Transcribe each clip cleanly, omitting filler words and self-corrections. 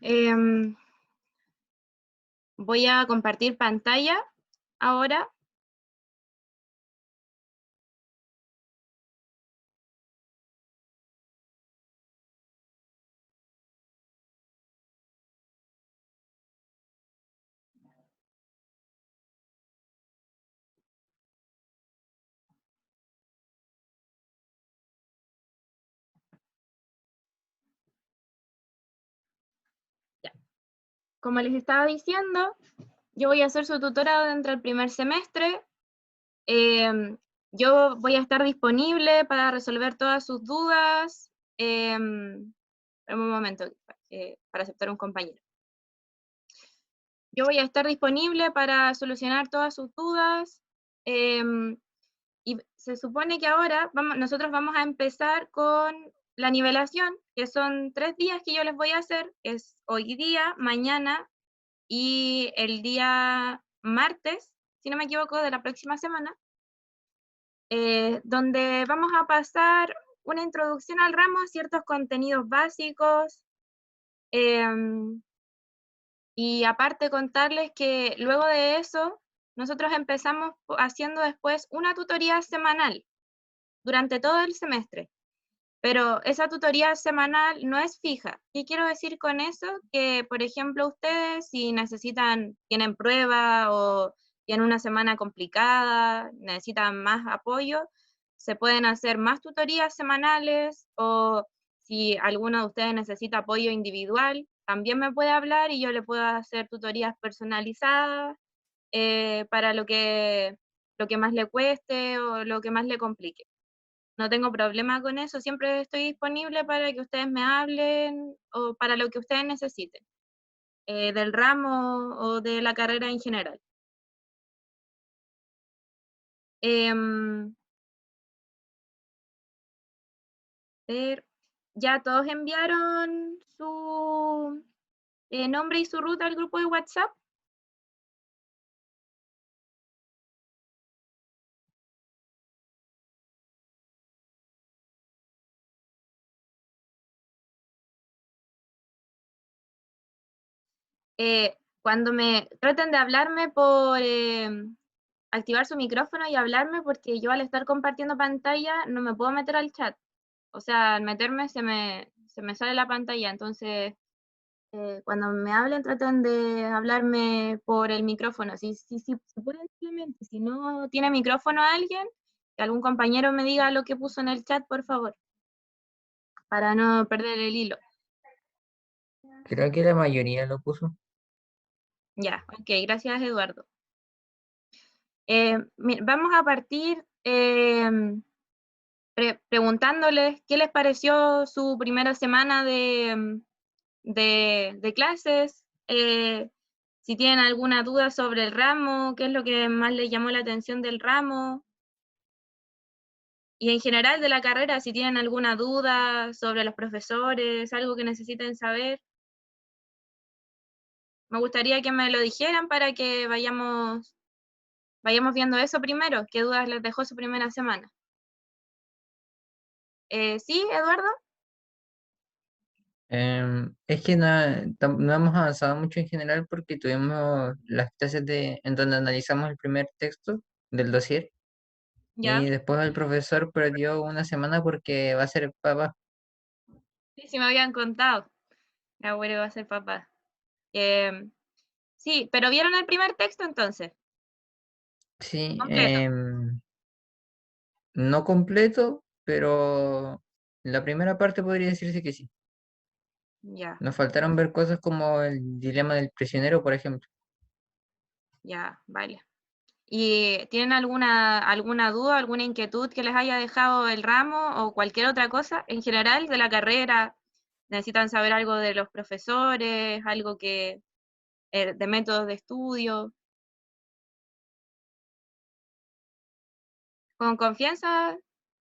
Em, Voy a compartir pantalla ahora. Ya. Como les estaba diciendo, yo voy a ser su tutora dentro del primer semestre. Em, yo voy a estar disponible para resolver todas sus dudas. Un momento, para aceptar un compañero. Yo voy a estar disponible para solucionar todas sus dudas. em, y se supone que ahora nosotros vamos a empezar con la nivelación, que son 3 días que yo les voy a hacer, es hoy día, mañana y el día martes, si no me equivoco, de la próxima semana, donde vamos a pasar una introducción al ramo, ciertos contenidos básicos, em, y aparte contarles que luego de eso, nosotros empezamos haciendo después una tutoría semanal durante todo el semestre. Pero esa tutoría semanal no es fija. ¿Qué quiero decir con eso? Que, por ejemplo, ustedes si tienen prueba o tienen una semana complicada, necesitan más apoyo, se pueden hacer más tutorías semanales, o si alguno de ustedes necesita apoyo individual, también me puede hablar y yo le puedo hacer tutorías personalizadas para lo que más le cueste o lo que más le complique. No tengo problema con eso, siempre estoy disponible para que ustedes me hablen o para lo que ustedes necesiten, del ramo o de la carrera en general. Em, ver, ¿Ya todos enviaron su nombre y su ruta al grupo de WhatsApp? Cuando me traten de hablarme por activar su micrófono y hablarme, porque yo al estar compartiendo pantalla no me puedo meter al chat. O sea, al meterme se me sale la pantalla, entonces cuando me hablen traten de hablarme por el micrófono. Si pueden simplemente, si no tiene micrófono alguien, que algún compañero me diga lo que puso en el chat, por favor, para no perder el hilo. Creo que la mayoría lo puso. Ya, ok, gracias Eduardo. Vamos a partir preguntándoles qué les pareció su primera semana de clases, si tienen alguna duda sobre el ramo, qué es lo que más les llamó la atención del ramo, y en general de la carrera, si tienen alguna duda sobre los profesores, algo que necesiten saber. Me gustaría que me lo dijeran para que vayamos viendo eso primero, qué dudas les dejó su primera semana. ¿Sí, Eduardo? Es que no hemos avanzado mucho en general porque tuvimos las clases en donde analizamos el primer texto del dossier Ya. y después el profesor perdió una semana porque va a ser papá. Sí, sí me habían contado. Mi abuelo va a ser papá. Eh, sí, pero ¿vieron el primer texto entonces? Sí, Completo. no completo, pero la primera parte podría decirse que sí. Ya, Nos faltaron ver cosas como el dilema del prisionero, por ejemplo. ya, vale. ¿Y tienen alguna duda, alguna inquietud que les haya dejado el ramo o cualquier otra cosa en general de la carrera? ¿Necesitan saber algo de los profesores, algo de métodos de estudio? Con confianza,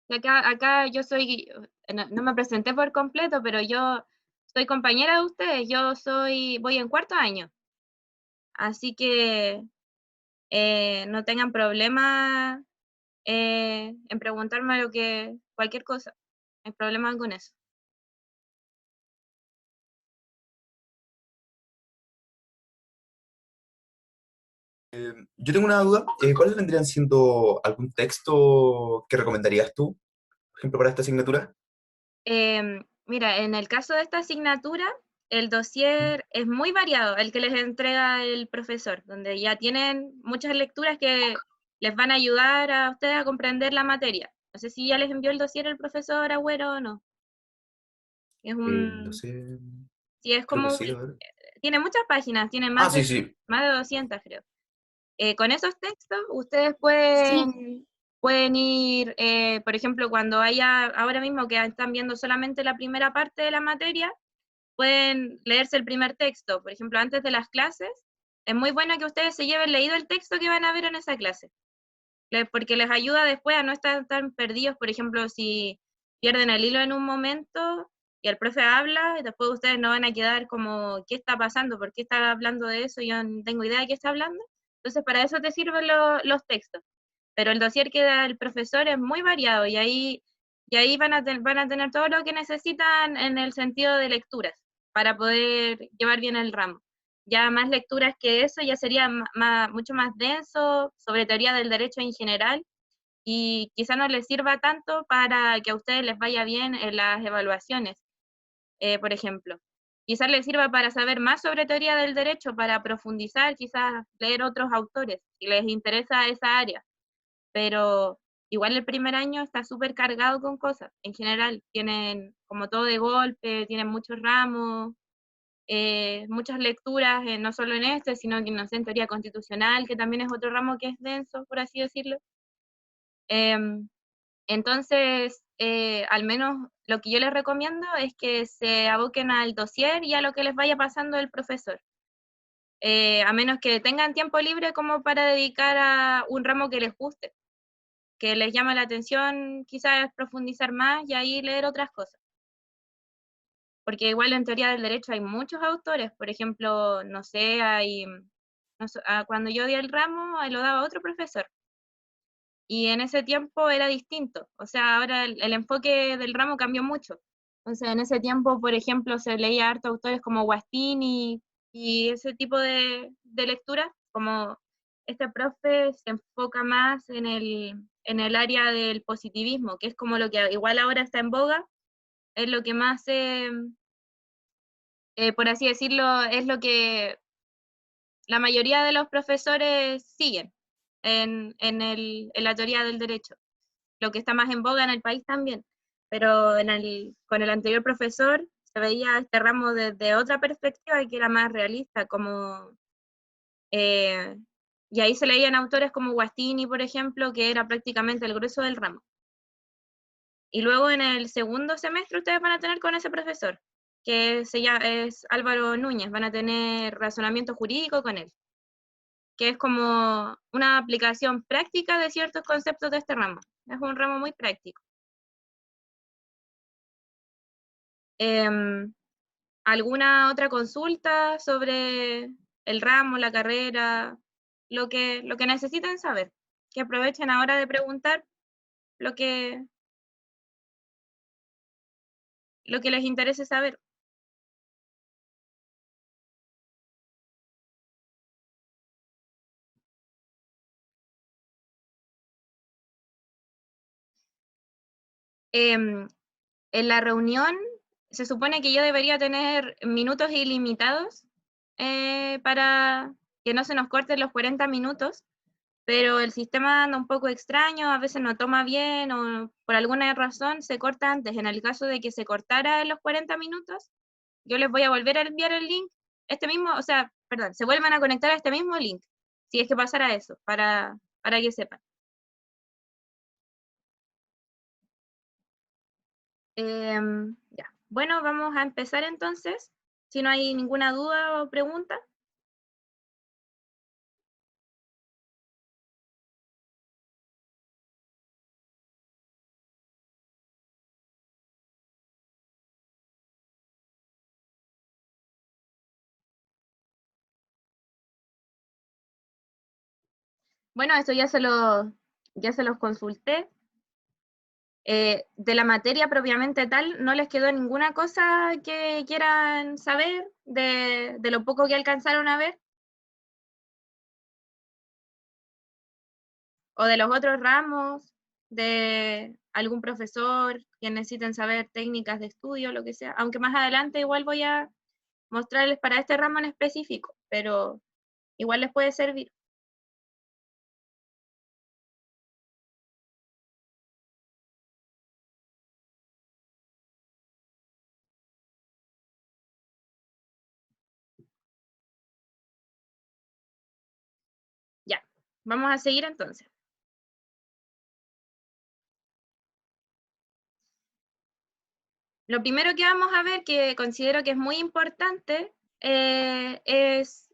que acá yo soy, no me presenté por completo, pero yo soy compañera de ustedes, voy en cuarto año, así que no tengan problema en preguntarme cualquier cosa, no hay problema con eso. Yo tengo una duda. ¿Cuáles vendrían siendo algún texto que recomendarías tú, por ejemplo, para esta asignatura? Mira, en el caso de esta asignatura, el dossier es muy variado, el que les entrega el profesor, donde ya tienen muchas lecturas que les van a ayudar a ustedes a comprender la materia. No sé si ya les envió el dossier el profesor Agüero o no. Es No un, sé, sí, es creo que como, sí, a ver. tiene muchas páginas, tiene Ah, sí, sí. más de 200 creo. Con esos textos ustedes pueden ir, por ejemplo, cuando haya, ahora mismo que están viendo solamente la primera parte de la materia, pueden leerse el primer texto, por ejemplo, antes de las clases. Es muy bueno que ustedes se lleven leído el texto que van a ver en esa clase, porque les ayuda después a no estar tan perdidos, por ejemplo, si pierden el hilo en un momento y el profe habla, y después ustedes no van a quedar como, ¿qué está pasando? ¿Por qué está hablando de eso? Yo no tengo idea de qué está hablando. Entonces, para eso te sirven los textos. Pero el dossier que da el profesor es muy variado y ahí van a tener todo lo que necesitan en el sentido de lecturas para poder llevar bien el ramo. Ya más lecturas que eso ya sería mucho más denso sobre teoría del derecho en general y quizá no les sirva tanto para que a ustedes les vaya bien en las evaluaciones, por ejemplo. Quizás les sirva para saber más sobre teoría del derecho, para profundizar, quizás leer otros autores, si les interesa esa área, pero igual el primer año está súper cargado con cosas. En general, tienen como todo de golpe, tienen muchos ramos, muchas lecturas, no solo en este, sino que no sé, en teoría constitucional, que también es otro ramo que es denso, por así decirlo. Em, entonces, al menos lo que yo les recomiendo es que se aboquen al dossier y a lo que les vaya pasando el profesor. A menos que tengan tiempo libre como para dedicar a un ramo que les guste, que les llama la atención, quizás profundizar más y ahí leer otras cosas. Porque igual en teoría del derecho hay muchos autores, por ejemplo, no sé, cuando yo di el ramo, ahí lo daba otro profesor, y en ese tiempo era distinto, o sea, ahora el enfoque del ramo cambió mucho. Entonces, en ese tiempo, por ejemplo, se leía harto autores como Guastini y ese tipo de lectura, como este profe se enfoca más en el área del positivismo, que es como lo que igual ahora está en boga, es lo que más, por así decirlo, es lo que la mayoría de los profesores siguen en la teoría del derecho, lo que está más en boga en el país también, pero con el anterior profesor se veía este ramo desde otra perspectiva y que era más realista, como, eh, y ahí se leían autores como Guastini, por ejemplo, que era prácticamente el grueso del ramo. Y luego en el segundo semestre ustedes van a tener con ese profesor, es Álvaro Núñez, van a tener razonamiento jurídico con él, que es como una aplicación práctica de ciertos conceptos de este ramo. Es un ramo muy práctico. Em, ¿Alguna otra consulta sobre el ramo, la carrera, lo que necesiten saber? Que aprovechen ahora de preguntar lo que, lo que les interese saber. Em, en la reunión se supone que yo debería tener minutos ilimitados para que no se nos corten los 40 minutos, pero el sistema anda un poco extraño, a veces no toma bien o por alguna razón se corta antes. En el caso de que se cortara en los 40 minutos, yo les voy a volver a enviar el link, este mismo, o sea, perdón, se vuelvan a conectar a este mismo link, si es que pasara eso, para que sepan. Ya. Bueno, vamos a empezar entonces. Si no hay ninguna duda o pregunta. Bueno, esto ya se los consulté. De la materia propiamente tal, no les quedó ninguna cosa que quieran saber de lo poco que alcanzaron a ver. o de los otros ramos, de algún profesor que necesiten saber técnicas de estudio, lo que sea, aunque más adelante igual voy a mostrarles para este ramo en específico, pero igual les puede servir. Ya, vamos a seguir entonces. Lo primero que vamos a ver, que considero que es muy importante, es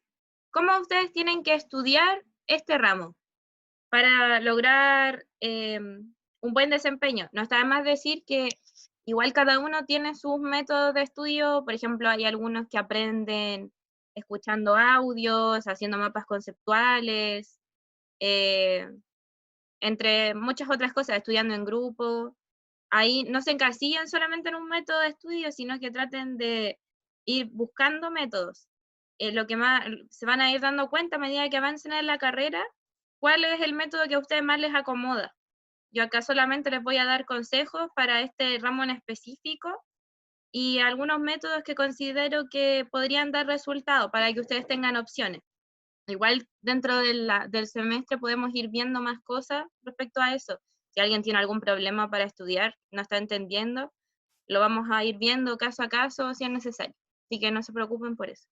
cómo ustedes tienen que estudiar este ramo para lograr un buen desempeño. No está de más decir que igual cada uno tiene sus métodos de estudio. Por ejemplo, hay algunos que aprenden escuchando audios, haciendo mapas conceptuales, eh, entre muchas otras cosas, estudiando en grupo. Ahí no se encasillan solamente en un método de estudio, sino que traten de ir buscando métodos. Lo que más se van a ir dando cuenta a medida que avancen en la carrera, cuál es el método que a ustedes más les acomoda. Yo acá solamente les voy a dar consejos para este ramo en específico y algunos métodos que considero que podrían dar resultado para que ustedes tengan opciones. Igual dentro del semestre podemos ir viendo más cosas respecto a eso. Si alguien tiene algún problema para estudiar, no está entendiendo, lo vamos a ir viendo caso a caso si es necesario. Así que no se preocupen por eso.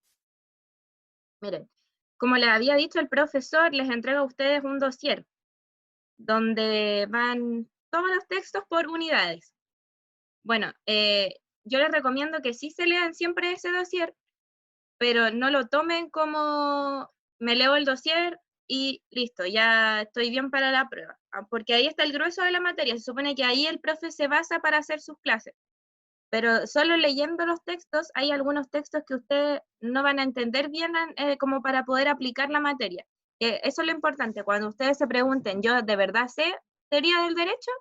Miren, como les había dicho, el profesor les entrega a ustedes un dossier donde van todos los textos por unidades. Bueno, yo les recomiendo que sí se lean siempre ese dossier, pero no lo tomen como me leo el dossier y listo, ya estoy bien para la prueba, porque ahí está el grueso de la materia, se supone que ahí el profe se basa para hacer sus clases, pero solo leyendo los textos hay algunos textos que ustedes no van a entender bien como para poder aplicar la materia. Eso es lo importante, cuando ustedes se pregunten, ¿yo de verdad sé teoría del derecho?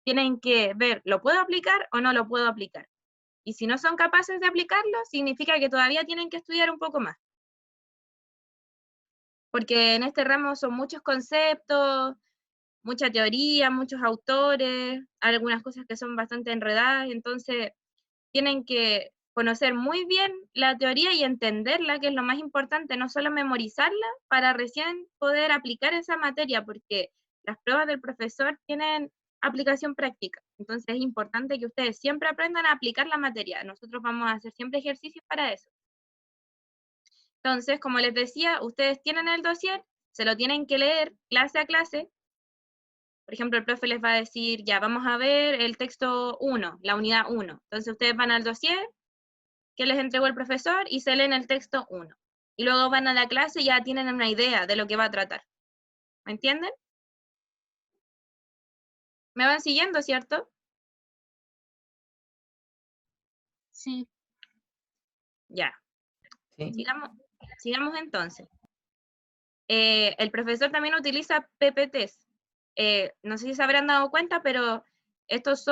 Tienen que ver, ¿lo puedo aplicar o no lo puedo aplicar? Y si no son capaces de aplicarlo, significa que todavía tienen que estudiar un poco más. Porque en este ramo son muchos conceptos, mucha teoría, muchos autores, algunas cosas que son bastante enredadas, entonces tienen que conocer muy bien la teoría y entenderla, que es lo más importante, no solo memorizarla, para recién poder aplicar esa materia, porque las pruebas del profesor tienen aplicación práctica. Entonces es importante que ustedes siempre aprendan a aplicar la materia. Nosotros vamos a hacer siempre ejercicios para eso. Entonces, como les decía, ustedes tienen el dossier, se lo tienen que leer clase a clase. Por ejemplo, el profe les va a decir, ya, vamos a ver el texto 1, la unidad 1. Entonces ustedes van al dossier que les entregó el profesor y se leen el texto 1. Y luego van a la clase y ya tienen una idea de lo que va a tratar. ¿Me entienden? ¿Me van siguiendo, cierto? Sí. Ya. ¿Sí? Sigamos entonces. El profesor también utiliza PPTs. No sé si se habrán dado cuenta, pero estos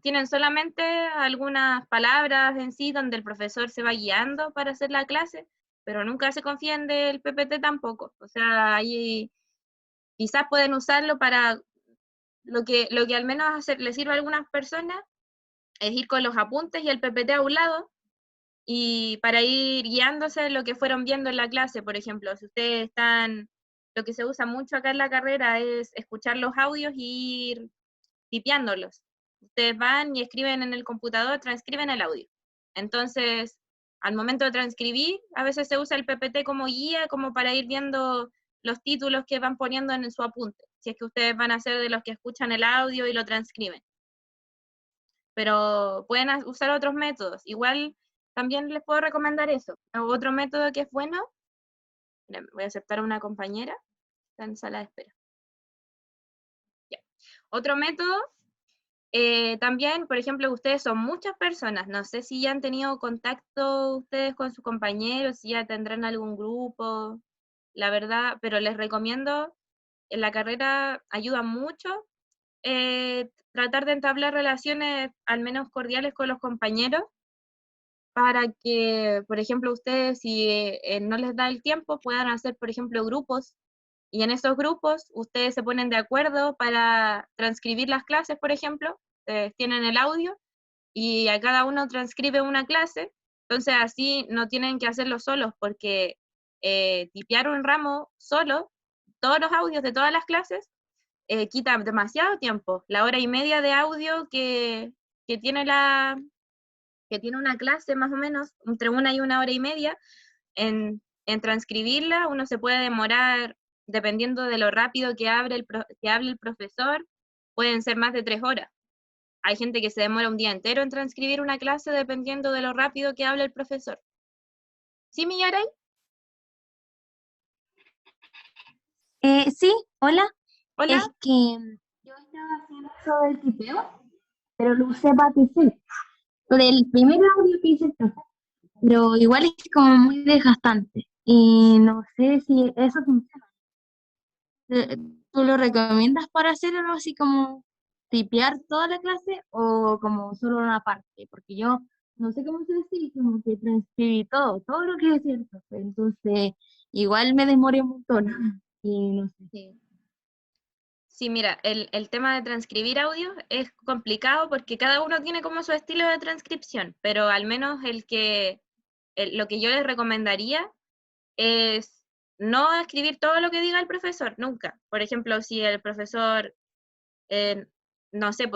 tienen solamente algunas palabras en sí donde el profesor se va guiando para hacer la clase, pero nunca se confíen del PPT tampoco. O sea, ahí quizás pueden usarlo para lo que al menos le sirve a algunas personas es ir con los apuntes y el PPT a un lado y para ir guiándose en lo que fueron viendo en la clase. Por ejemplo, si ustedes lo que se usa mucho acá en la carrera es escuchar los audios y ir tipeándolos. Ustedes van y escriben en el computador, transcriben el audio. Entonces, al momento de transcribir, a veces se usa el PPT como guía, como para ir viendo los títulos que van poniendo en su apunte, si es que ustedes van a ser de los que escuchan el audio y lo transcriben. Pero pueden usar otros métodos. Igual también les puedo recomendar eso. Otro método que es bueno, voy a aceptar a una compañera, está en sala de espera. Ya. Otro método, también, por ejemplo, ustedes son muchas personas, no sé si ya han tenido contacto ustedes con sus compañeros, si ya tendrán algún grupo, la verdad, pero les recomiendo, en la carrera ayuda mucho tratar de entablar relaciones al menos cordiales con los compañeros para que, por ejemplo, ustedes, si no les da el tiempo, puedan hacer, por ejemplo, grupos Y en esos grupos ustedes se ponen de acuerdo para transcribir las clases, por ejemplo, tienen el audio y a cada uno transcribe una clase, entonces así no tienen que hacerlo solos, porque tipear un ramo solo, todos los audios de todas las clases, quita demasiado tiempo. La hora y media de audio que tiene que tiene una clase más o menos, entre 1 y 1 hora y media, en transcribirla uno se puede demorar, dependiendo de lo rápido que hable el profesor, pueden ser más de 3 horas. Hay gente que se demora un día entero en transcribir una clase dependiendo de lo rápido que hable el profesor. ¿Sí, Millaray? Sí, hola. Hola. Es que yo estaba haciendo eso del tipeo, pero lo usé para TC. Por el primer audio que hice el profe, pero igual es como muy desgastante. Y no sé si eso funciona. ¿Tú lo recomiendas para hacer algo así como tipear toda la clase o como solo una parte? Porque yo no sé cómo se dice, como que transcribí todo lo que decía el profe. Entonces, igual me demoré un montón. Y no sé. Sí. Sí, mira, el tema de transcribir audio es complicado porque cada uno tiene como su estilo de transcripción, pero al menos lo que yo les recomendaría es no escribir todo lo que diga el profesor, nunca. Por ejemplo, si el profesor, eh, no sé,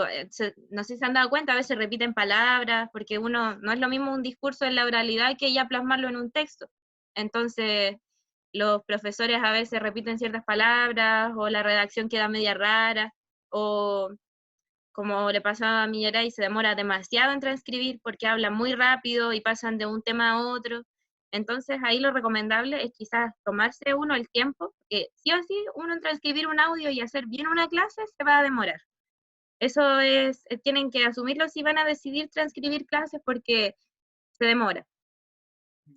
no sé si se han dado cuenta, a veces repiten palabras, porque no es lo mismo un discurso en la oralidad que ya plasmarlo en un texto. Entonces, los profesores a veces repiten ciertas palabras, o la redacción queda media rara, o como le pasaba a Millaray, se demora demasiado en transcribir porque hablan muy rápido y pasan de un tema a otro. Entonces ahí lo recomendable es quizás tomarse uno el tiempo, que sí o sí uno en transcribir un audio y hacer bien una clase se va a demorar. Eso tienen que asumirlo si van a decidir transcribir clases, porque se demora.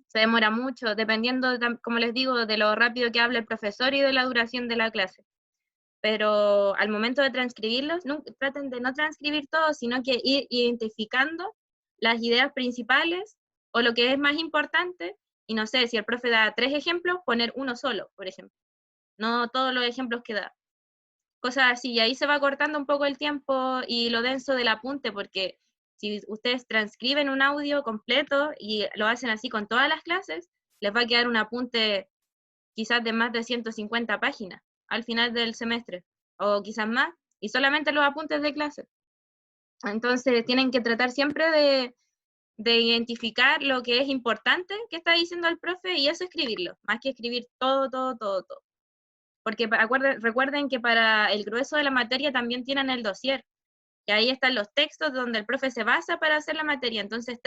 Se demora mucho, dependiendo, como les digo, de lo rápido que habla el profesor y de la duración de la clase. Pero al momento de transcribirlos, traten de no transcribir todo, sino que ir identificando las ideas principales o lo que es más importante, y no sé, si el profe da 3 ejemplos, poner uno solo, por ejemplo, no todos los ejemplos que da. Cosas así, y ahí se va cortando un poco el tiempo y lo denso del apunte, porque si ustedes transcriben un audio completo y lo hacen así con todas las clases, les va a quedar un apunte quizás de más de 150 páginas al final del semestre, o quizás más, y solamente los apuntes de clase. Entonces tienen que tratar siempre de identificar lo que es importante que está diciendo el profe y eso escribirlo, más que escribir todo. Porque recuerden que para el grueso de la materia también tienen el dossier, y ahí están los textos donde el profe se basa para hacer la materia. Entonces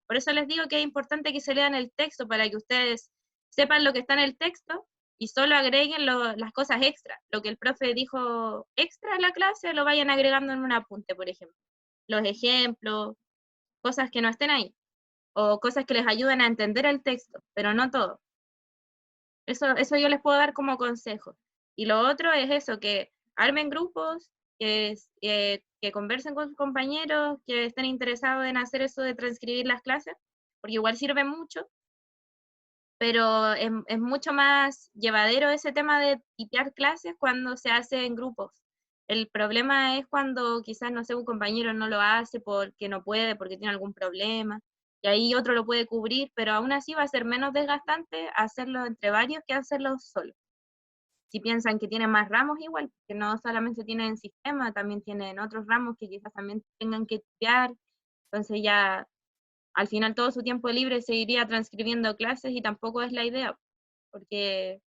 por eso les digo que es importante que se lean el texto, para que ustedes sepan lo que está en el texto y solo agreguen las cosas extra. Lo que el profe dijo extra en la clase lo vayan agregando en un apunte, por ejemplo. Los ejemplos, cosas que no estén ahí, o cosas que les ayuden a entender el texto, pero no todo. Eso yo les puedo dar como consejo. Y lo otro es eso, que armen grupos, que conversen con sus compañeros, que estén interesados en hacer eso de transcribir las clases, porque igual sirve mucho, pero es mucho más llevadero ese tema de tipear clases cuando se hace en grupos. El problema es cuando quizás, no sé, un compañero no lo hace porque no puede, porque tiene algún problema, y ahí otro lo puede cubrir, pero aún así va a ser menos desgastante hacerlo entre varios que hacerlo solo. Si piensan que tienen más ramos, igual, que no solamente tienen sistema, también tienen otros ramos que quizás también tengan que tipear, entonces ya al final todo su tiempo libre se iría transcribiendo clases y tampoco es la idea, porque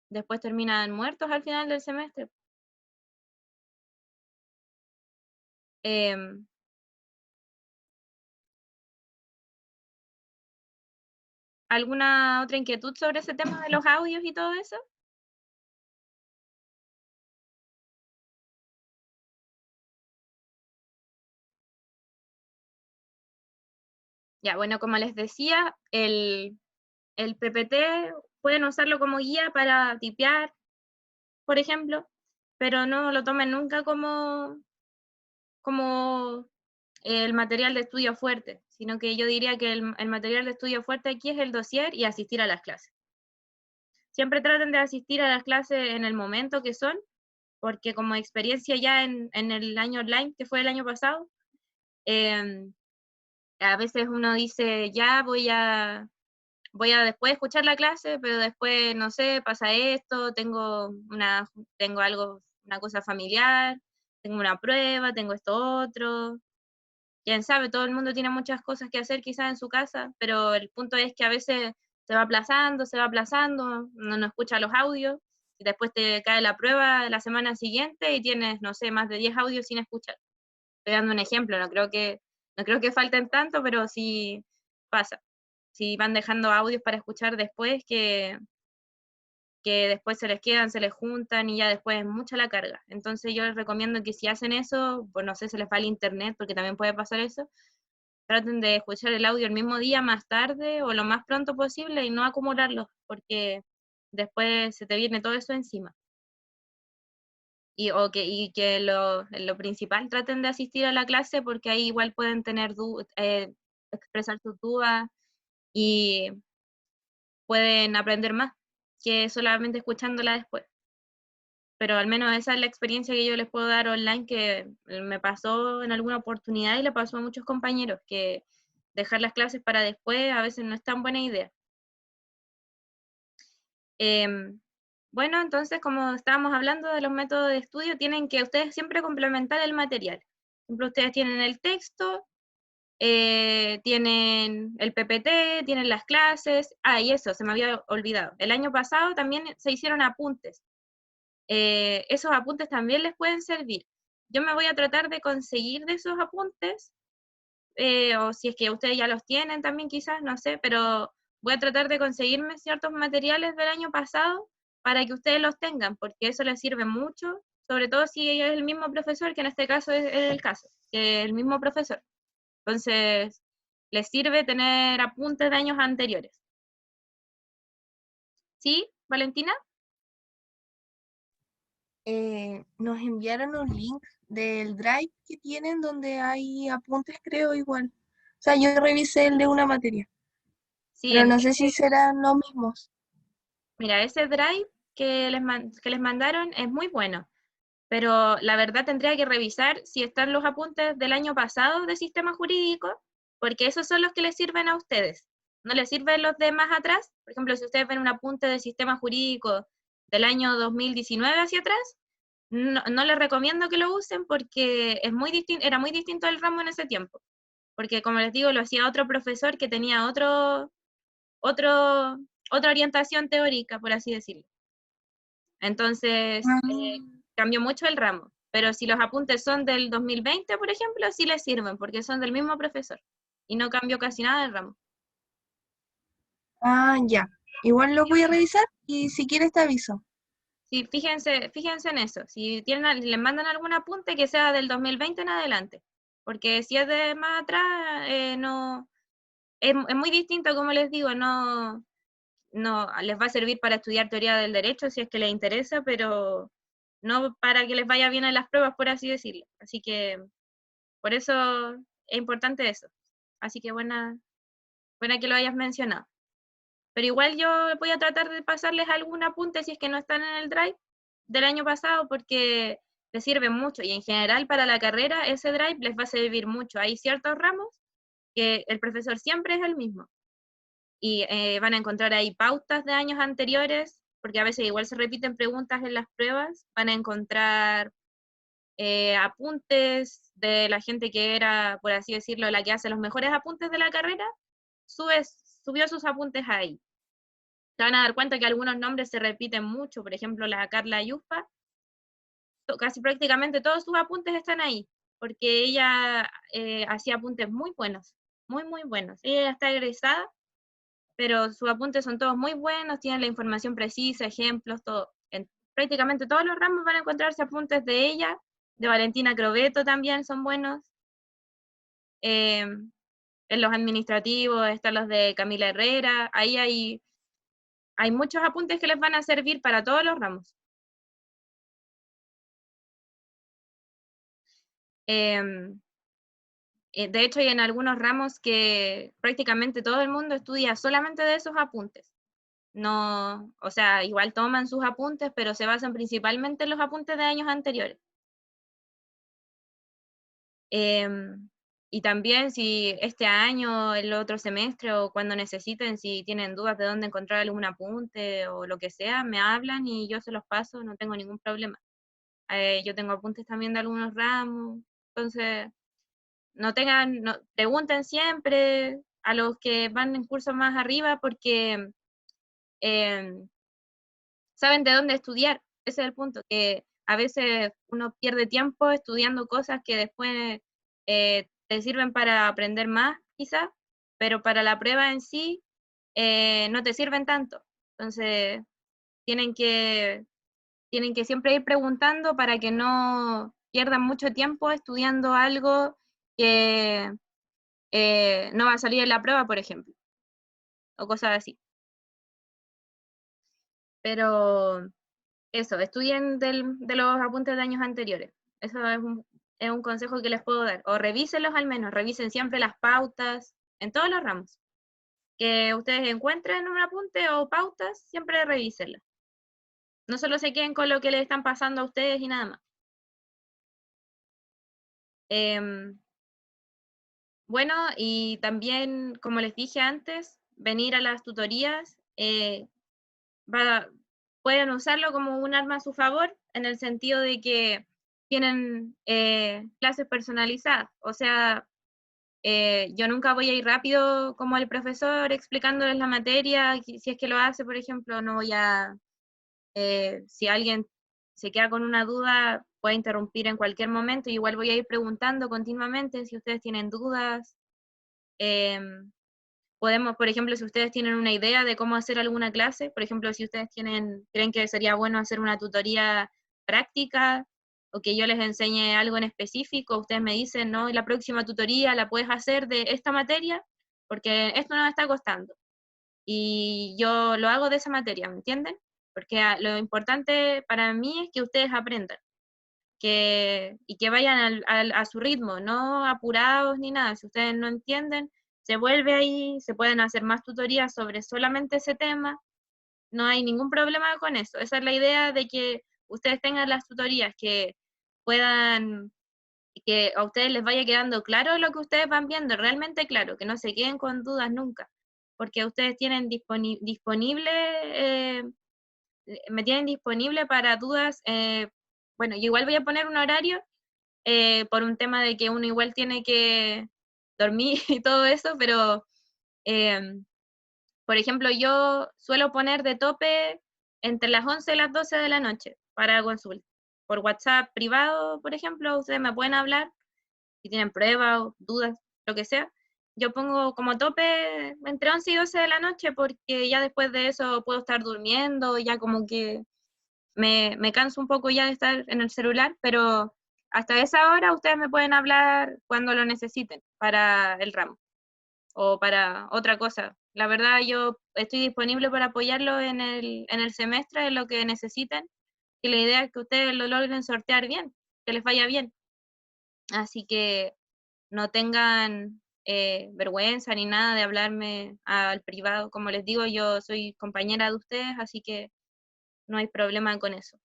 después terminan muertos al final del semestre. Em, ¿Alguna otra inquietud sobre ese tema de los audios y todo eso? Ya, bueno, como les decía, el PPT pueden usarlo como guía para tipear, por ejemplo, pero no lo tomen nunca como el material de estudio fuerte, sino que yo diría que el material de estudio fuerte aquí es el dossier y asistir a las clases. siempre traten de asistir a las clases en el momento que son, porque como experiencia ya en el año online, que fue el año pasado, a veces uno dice, ya voy a después escuchar la clase, pero después, no sé, pasa esto, tengo algo, una cosa familiar, tengo una prueba, tengo esto otro. Quién sabe, todo el mundo tiene muchas cosas que hacer quizás en su casa, pero el punto es que a veces se va aplazando, uno no escucha los audios, y después te cae la prueba la semana siguiente y tienes, no sé, más de 10 audios sin escuchar. Estoy dando un ejemplo, no creo que falten tanto, pero sí pasa. Si van dejando audios para escuchar después, que después se les quedan, se les juntan y ya después es mucha la carga. Entonces yo les recomiendo que si hacen eso, pues no sé, se les va el internet, porque también puede pasar eso, traten de escuchar el audio el mismo día, más tarde o lo más pronto posible y no acumularlos, porque después se te viene todo eso encima. Y que lo principal, traten de asistir a la clase porque ahí igual pueden tener expresar sus dudas y pueden aprender más que solamente escuchándola después. Pero al menos esa es la experiencia que yo les puedo dar online, que me pasó en alguna oportunidad y le pasó a muchos compañeros, que dejar las clases para después a veces no es tan buena idea. Bueno, entonces, como estábamos hablando de los métodos de estudio, tienen que ustedes siempre complementar el material. Por ejemplo, ustedes tienen el texto, tienen el PPT, tienen las clases. Y eso, se me había olvidado. El año pasado también se hicieron apuntes. Esos apuntes también les pueden servir. Yo me voy a tratar de conseguir de esos apuntes, o si es que ustedes ya los tienen también quizás, no sé, pero voy a tratar de conseguirme ciertos materiales del año pasado para que ustedes los tengan, porque eso les sirve mucho, sobre todo si es el mismo profesor, que en este caso es el caso, que es el mismo profesor. Entonces, les sirve tener apuntes de años anteriores. ¿Sí, Valentina? Nos enviaron un link del Drive que tienen donde hay apuntes, creo, igual. O sea, yo revisé el de una materia, Sí, pero no sé si serán los mismos. mira, ese Drive que les mandaron es muy bueno, pero la verdad tendría que revisar si están los apuntes del año pasado de sistema jurídico, porque esos son los que les sirven a ustedes. No les sirven los de más atrás. Por ejemplo, si ustedes ven un apunte de sistema jurídico del año 2019 hacia atrás, no les recomiendo que lo usen porque era muy distinto el ramo en ese tiempo. Porque como les digo, lo hacía otro profesor que tenía otra orientación teórica, por así decirlo. Entonces, cambió mucho el ramo. Pero si los apuntes son del 2020, por ejemplo, sí les sirven, porque son del mismo profesor. Y no cambió casi nada el ramo. Ya. Igual lo voy a revisar y si quieres te aviso. Sí, fíjense en eso. Si les mandan algún apunte, que sea del 2020 en adelante. Porque si es de más atrás, no, es muy distinto, como les digo, no les va a servir para estudiar teoría del derecho si es que les interesa, pero no para que les vaya bien en las pruebas, por así decirlo. Así que por eso es importante eso. Así que buena que lo hayas mencionado. Pero igual yo voy a tratar de pasarles algún apunte si es que no están en el Drive del año pasado, porque les sirve mucho y en general para la carrera ese Drive les va a servir mucho. Hay ciertos ramos que el profesor siempre es el mismo y van a encontrar ahí pautas de años anteriores, porque a veces igual se repiten preguntas en las pruebas, van a encontrar apuntes de la gente que era, por así decirlo, la que hace los mejores apuntes de la carrera, subió sus apuntes ahí. Se van a dar cuenta que algunos nombres se repiten mucho, por ejemplo, la Carla Yuspa, casi prácticamente todos sus apuntes están ahí, porque ella hacía apuntes muy buenos, muy, muy buenos. Ella ya está egresada, pero sus apuntes son todos muy buenos, tienen la información precisa, ejemplos, todo. En prácticamente todos los ramos van a encontrarse apuntes de ella, de Valentina Crobeto también son buenos. En los administrativos están los de Camila Herrera, ahí hay muchos apuntes que les van a servir para todos los ramos. De hecho, hay en algunos ramos que prácticamente todo el mundo estudia solamente de esos apuntes. No, o sea, igual toman sus apuntes, pero se basan principalmente en los apuntes de años anteriores. Y también si este año, el otro semestre o cuando necesiten, si tienen dudas de dónde encontrar algún apunte o lo que sea, me hablan y yo se los paso, no tengo ningún problema. Yo tengo apuntes también de algunos ramos, entonces pregunten siempre a los que van en cursos más arriba porque em, saben de dónde estudiar. Ese es el punto, que a veces uno pierde tiempo estudiando cosas que después te sirven para aprender más, quizás, pero para la prueba en sí no te sirven tanto. Entonces, tienen que, tienen que siempre ir preguntando para que no pierdan mucho tiempo estudiando algo que no va a salir en la prueba, por ejemplo, o cosas así. Pero eso, estudien de los apuntes de años anteriores. Eso es un consejo que les puedo dar. O revísenlos al menos, revisen siempre las pautas en todos los ramos. Que ustedes encuentren un apunte o pautas, siempre revísenlas. No solo se queden con lo que les están pasando a ustedes y nada más. Bueno, y también, como les dije antes, venir a las tutorías pueden usarlo como un arma a su favor, en el sentido de que tienen clases personalizadas. O sea, yo nunca voy a ir rápido como el profesor explicándoles la materia, si es que lo hace, por ejemplo, no voy a, si alguien se queda con una duda, puede interrumpir en cualquier momento, y igual voy a ir preguntando continuamente si ustedes tienen dudas. Podemos, por ejemplo, si ustedes tienen una idea de cómo hacer alguna clase, por ejemplo, si ustedes creen que sería bueno hacer una tutoría práctica o que yo les enseñe algo en específico, ustedes me dicen, no, la próxima tutoría la puedes hacer de esta materia porque esto nos está costando. Y yo lo hago de esa materia, ¿me entienden? Porque lo importante para mí es que ustedes aprendan y que vayan a su ritmo, no apurados ni nada. Si ustedes no entienden, se vuelve ahí, se pueden hacer más tutorías sobre solamente ese tema, no hay ningún problema con eso. Esa es la idea de que ustedes tengan las tutorías, que puedan, que a ustedes les vaya quedando claro lo que ustedes van viendo, realmente claro, que no se queden con dudas nunca, porque ustedes tienen me tienen disponible para dudas. Bueno, yo igual voy a poner un horario por un tema de que uno igual tiene que dormir y todo eso, pero por ejemplo, yo suelo poner de tope entre las 11 y las 12 de la noche para consulta. Por WhatsApp privado, por ejemplo, ustedes me pueden hablar si tienen pruebas o dudas, lo que sea. Yo pongo como tope entre 11 y 12 de la noche porque ya después de eso puedo estar durmiendo, ya como que me canso un poco ya de estar en el celular, pero hasta esa hora ustedes me pueden hablar cuando lo necesiten para el ramo o para otra cosa. La verdad, yo estoy disponible para apoyarlo en el semestre, en lo que necesiten, y la idea es que ustedes lo logren sortear bien, que les vaya bien. Así que no tengan vergüenza ni nada de hablarme al privado. Como les digo, yo soy compañera de ustedes, así que no hay problema con eso.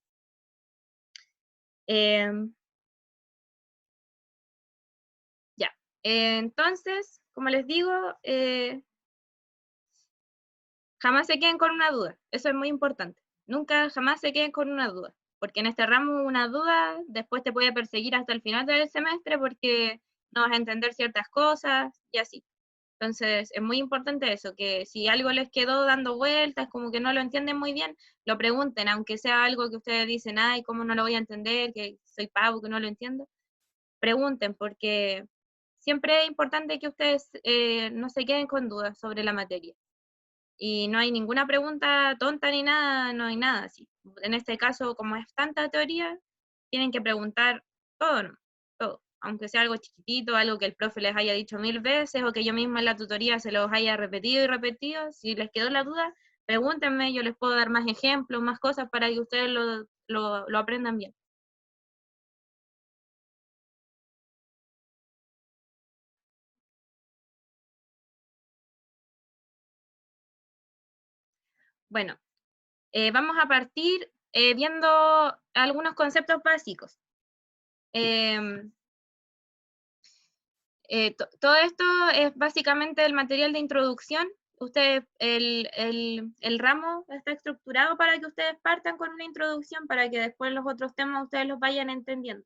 Em, ya, entonces, como les digo, jamás se queden con una duda, eso es muy importante. Nunca, jamás se queden con una duda, porque en este ramo una duda después te puede perseguir hasta el final del semestre porque no vas a entender ciertas cosas y así. Entonces, es muy importante eso, que si algo les quedó dando vueltas, como que no lo entienden muy bien, lo pregunten, aunque sea algo que ustedes dicen, ay, ¿cómo no lo voy a entender? Que soy pavo, que no lo entiendo. Pregunten, porque siempre es importante que ustedes no se queden con dudas sobre la materia. Y no hay ninguna pregunta tonta ni nada, no hay nada así. En este caso, como es tanta teoría, tienen que preguntar todo, ¿no? Todo. Aunque sea algo chiquitito, algo que el profe les haya dicho 1000 veces o que yo misma en la tutoría se los haya repetido y repetido. Si les quedó la duda, pregúntenme, yo les puedo dar más ejemplos, más cosas para que ustedes lo aprendan bien. Bueno, vamos a partir viendo algunos conceptos básicos. Todo esto es básicamente el material de introducción. Ustedes, el ramo está estructurado para que ustedes partan con una introducción, para que después los otros temas ustedes los vayan entendiendo.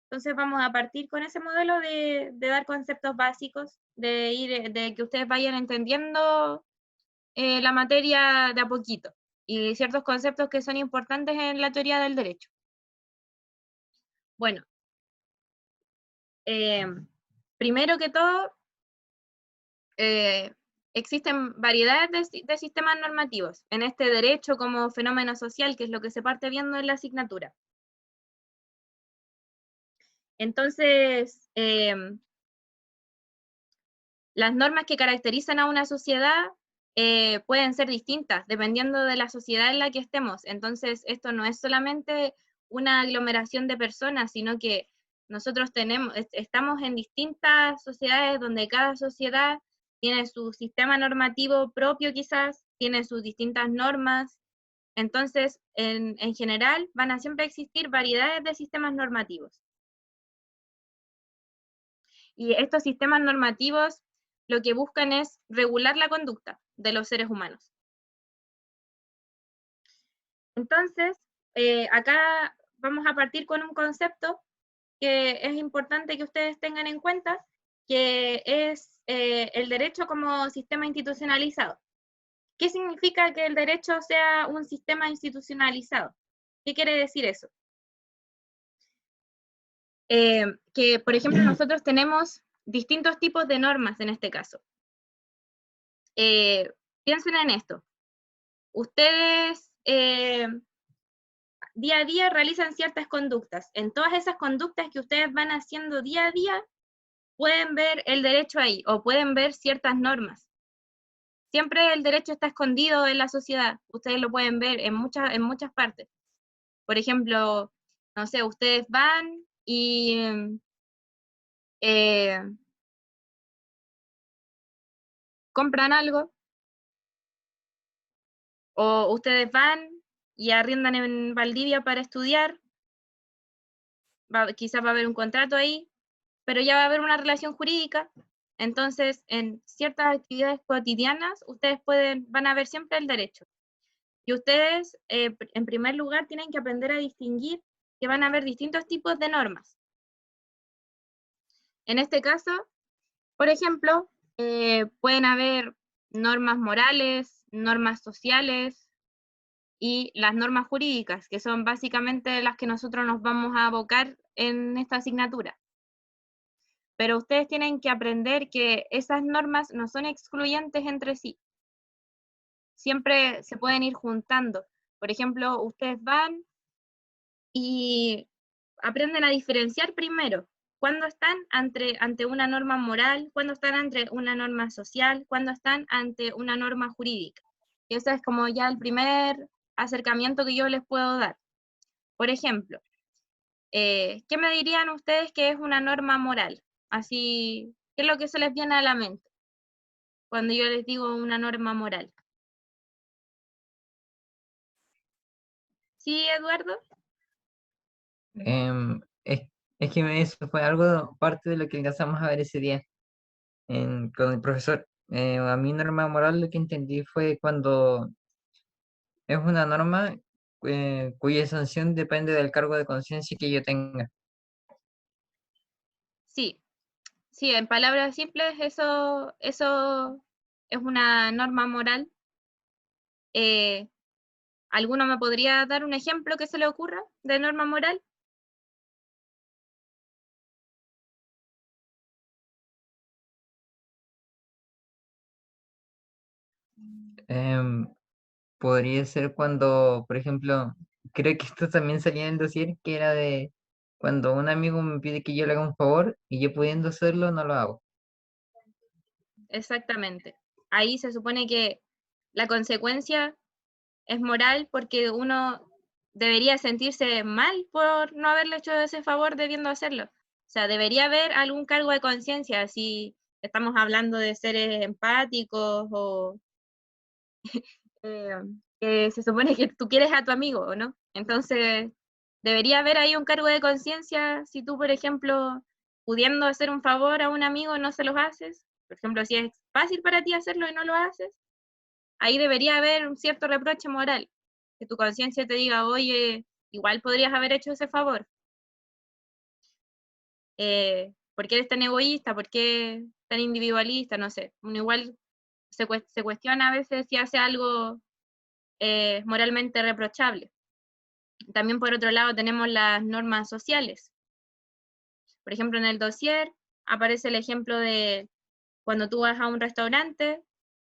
Entonces vamos a partir con ese modelo de dar conceptos básicos, de que ustedes vayan entendiendo la materia de a poquito, y ciertos conceptos que son importantes en la teoría del derecho. Bueno, primero que todo, existen variedades de sistemas normativos en este derecho como fenómeno social, que es lo que se parte viendo en la asignatura. Entonces, las normas que caracterizan a una sociedad pueden ser distintas dependiendo de la sociedad en la que estemos. Entonces, esto no es solamente una aglomeración de personas, sino que nosotros estamos en distintas sociedades donde cada sociedad tiene su sistema normativo propio quizás, tiene sus distintas normas. Entonces, en general, van a siempre existir variedades de sistemas normativos. Y estos sistemas normativos lo que buscan es regular la conducta de los seres humanos. Entonces, acá vamos a partir con un concepto que es importante que ustedes tengan en cuenta, que es el derecho como sistema institucionalizado. ¿Qué significa que el derecho sea un sistema institucionalizado? ¿Qué quiere decir eso? Que, por ejemplo, nosotros tenemos distintos tipos de normas en este caso. Piensen en esto. Ustedes día a día realizan ciertas conductas. En todas esas conductas que ustedes van haciendo día a día, pueden ver el derecho ahí, o pueden ver ciertas normas. Siempre el derecho está escondido en la sociedad. Ustedes lo pueden ver en muchas partes. Por ejemplo, no sé, ustedes van y compran algo, o ustedes van y arriendan en Valdivia para estudiar, quizás va a haber un contrato ahí, pero ya va a haber una relación jurídica. Entonces, en ciertas actividades cotidianas, ustedes van a ver siempre el derecho. Y ustedes, en primer lugar, tienen que aprender a distinguir que van a haber distintos tipos de normas. En este caso, por ejemplo, pueden haber normas morales, normas sociales y las normas jurídicas, que son básicamente las que nosotros nos vamos a abocar en esta asignatura. Pero ustedes tienen que aprender que esas normas no son excluyentes entre sí. Siempre se pueden ir juntando. Por ejemplo, ustedes van y aprenden a diferenciar primero cuándo están ante una norma moral, cuándo están ante una norma social, cuándo están ante una norma jurídica. Y ese es como ya el primer acercamiento que yo les puedo dar. Por ejemplo, ¿qué me dirían ustedes que es una norma moral? Así, ¿qué es lo que se les viene a la mente cuando yo les digo una norma moral? ¿Sí, Eduardo? Es que eso fue algo, parte de lo que alcanzamos a ver ese día con el profesor. A mí norma moral lo que entendí fue cuando es una norma cuya sanción depende del cargo de conciencia que yo tenga. Sí, sí, en palabras simples, eso es una norma moral. ¿Alguno me podría dar un ejemplo que se le ocurra de norma moral? Em, Podría ser cuando, por ejemplo, creo que esto también salía en el dossier, que era de cuando un amigo me pide que yo le haga un favor y yo pudiendo hacerlo, no lo hago. Exactamente. Ahí se supone que la consecuencia es moral porque uno debería sentirse mal por no haberle hecho ese favor debiendo hacerlo. O sea, debería haber algún cargo de conciencia si estamos hablando de seres empáticos o que se supone que tú quieres a tu amigo, ¿o no? Entonces, debería haber ahí un cargo de conciencia si tú, por ejemplo, pudiendo hacer un favor a un amigo no se los haces. Por ejemplo, si es fácil para ti hacerlo y no lo haces, ahí debería haber un cierto reproche moral, que tu conciencia te diga, oye, igual podrías haber hecho ese favor. ¿Por qué eres tan egoísta? ¿Por qué tan individualista? No sé. Uno igual se cuestiona a veces si hace algo moralmente reprochable. También por otro lado tenemos las normas sociales. Por ejemplo, en el dossier aparece el ejemplo de cuando tú vas a un restaurante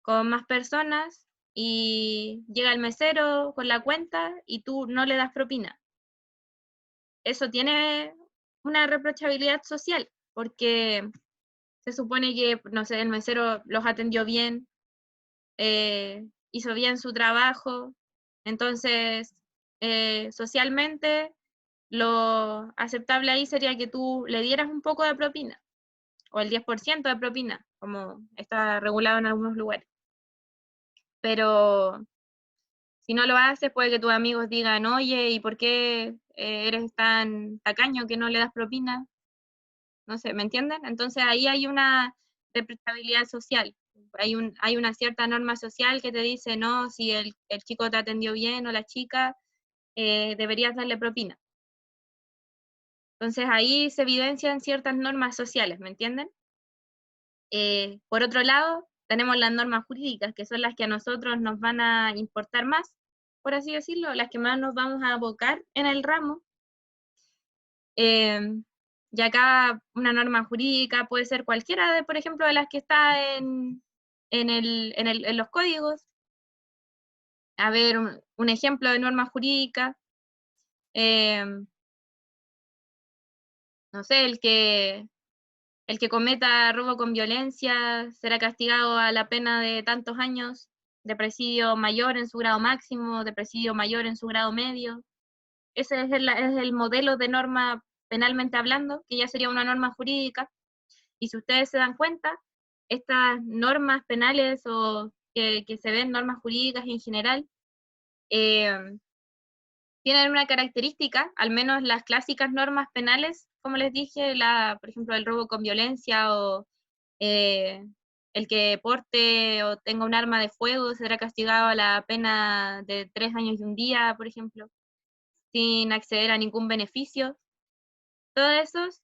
con más personas y llega el mesero con la cuenta y tú no le das propina. Eso tiene una reprochabilidad social, porque se supone que, no sé, el mesero los atendió bien, hizo bien su trabajo, entonces socialmente lo aceptable ahí sería que tú le dieras un poco de propina, o el 10% de propina, como está regulado en algunos lugares. Pero si no lo haces, puede que tus amigos digan, oye, ¿y por qué eres tan tacaño que no le das propina? No sé, ¿me entienden? Entonces ahí hay una responsabilidad social. Hay una cierta norma social que te dice, no, si el chico te atendió bien o la chica, deberías darle propina. Entonces ahí se evidencian ciertas normas sociales, ¿me entienden? Por otro lado, tenemos las normas jurídicas, que son las que a nosotros nos van a importar más, por así decirlo, las que más nos vamos a abocar en el ramo. Y acá una norma jurídica puede ser cualquiera de, por ejemplo, de las que está en los códigos. A ver, un ejemplo de norma jurídica. No sé, el que cometa robo con violencia será castigado a la pena de tantos años de presidio mayor en su grado máximo, de presidio mayor en su grado medio. Ese es el modelo de norma penalmente hablando, que ya sería una norma jurídica. Y si ustedes se dan cuenta, estas normas penales o que se ven normas jurídicas en general, tienen una característica, al menos las clásicas normas penales, como les dije, por ejemplo, el robo con violencia o eh, el que porte o tenga un arma de fuego será castigado a la pena de 3 años y un día, por ejemplo, sin acceder a ningún beneficio. Todos esos,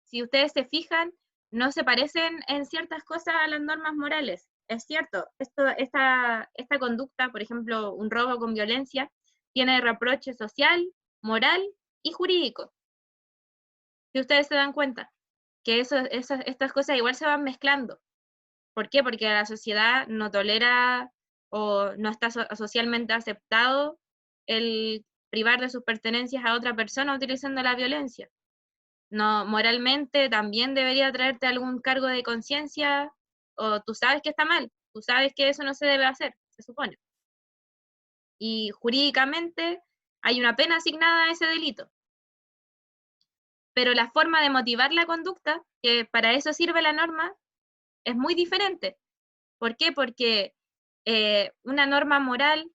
si ustedes se fijan, no se parecen en ciertas cosas a las normas morales. Es cierto, esta conducta, por ejemplo, un robo con violencia, tiene reproche social, moral y jurídico. Si ustedes se dan cuenta que estas cosas igual se van mezclando. ¿Por qué? Porque la sociedad no tolera o no está socialmente aceptado el privar de sus pertenencias a otra persona utilizando la violencia. No, moralmente también debería traerte algún cargo de conciencia, o tú sabes que está mal, tú sabes que eso no se debe hacer, se supone. Y jurídicamente hay una pena asignada a ese delito. Pero la forma de motivar la conducta, que para eso sirve la norma, es muy diferente. ¿Por qué? Porque una norma moral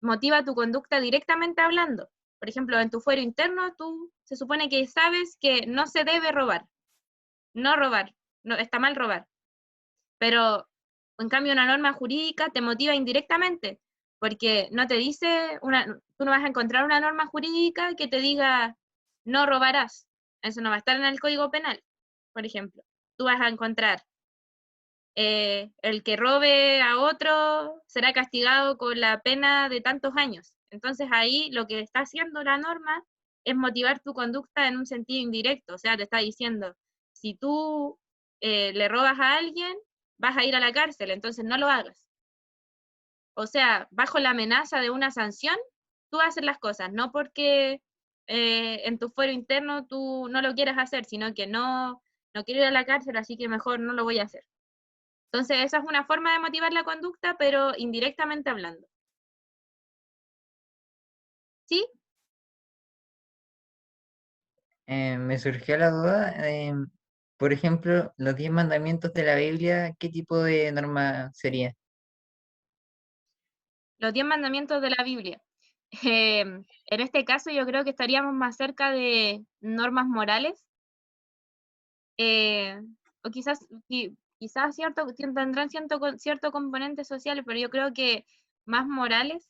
motiva tu conducta directamente hablando. Por ejemplo, en tu fuero interno, tú se supone que sabes que no se debe robar. No robar, no, está mal robar. Pero en cambio una norma jurídica te motiva indirectamente, porque no te dice, tú no vas a encontrar una norma jurídica que te diga no robarás. Eso no va a estar en el Código Penal, por ejemplo. Tú vas a encontrar el que robe a otro será castigado con la pena de tantos años. Entonces ahí lo que está haciendo la norma es motivar tu conducta en un sentido indirecto, o sea, te está diciendo, si tú le robas a alguien, vas a ir a la cárcel, entonces no lo hagas. O sea, bajo la amenaza de una sanción, tú haces las cosas, no porque en tu fuero interno tú no lo quieras hacer, sino que no quiero ir a la cárcel, así que mejor no lo voy a hacer. Entonces, esa es una forma de motivar la conducta, pero indirectamente hablando. ¿Sí? Me surgió la duda, por ejemplo, los 10 mandamientos de la Biblia, ¿qué tipo de norma sería? los 10 mandamientos de la Biblia. En este caso yo creo que estaríamos más cerca de normas morales, o quizás tendrán cierto componente social, pero yo creo que más morales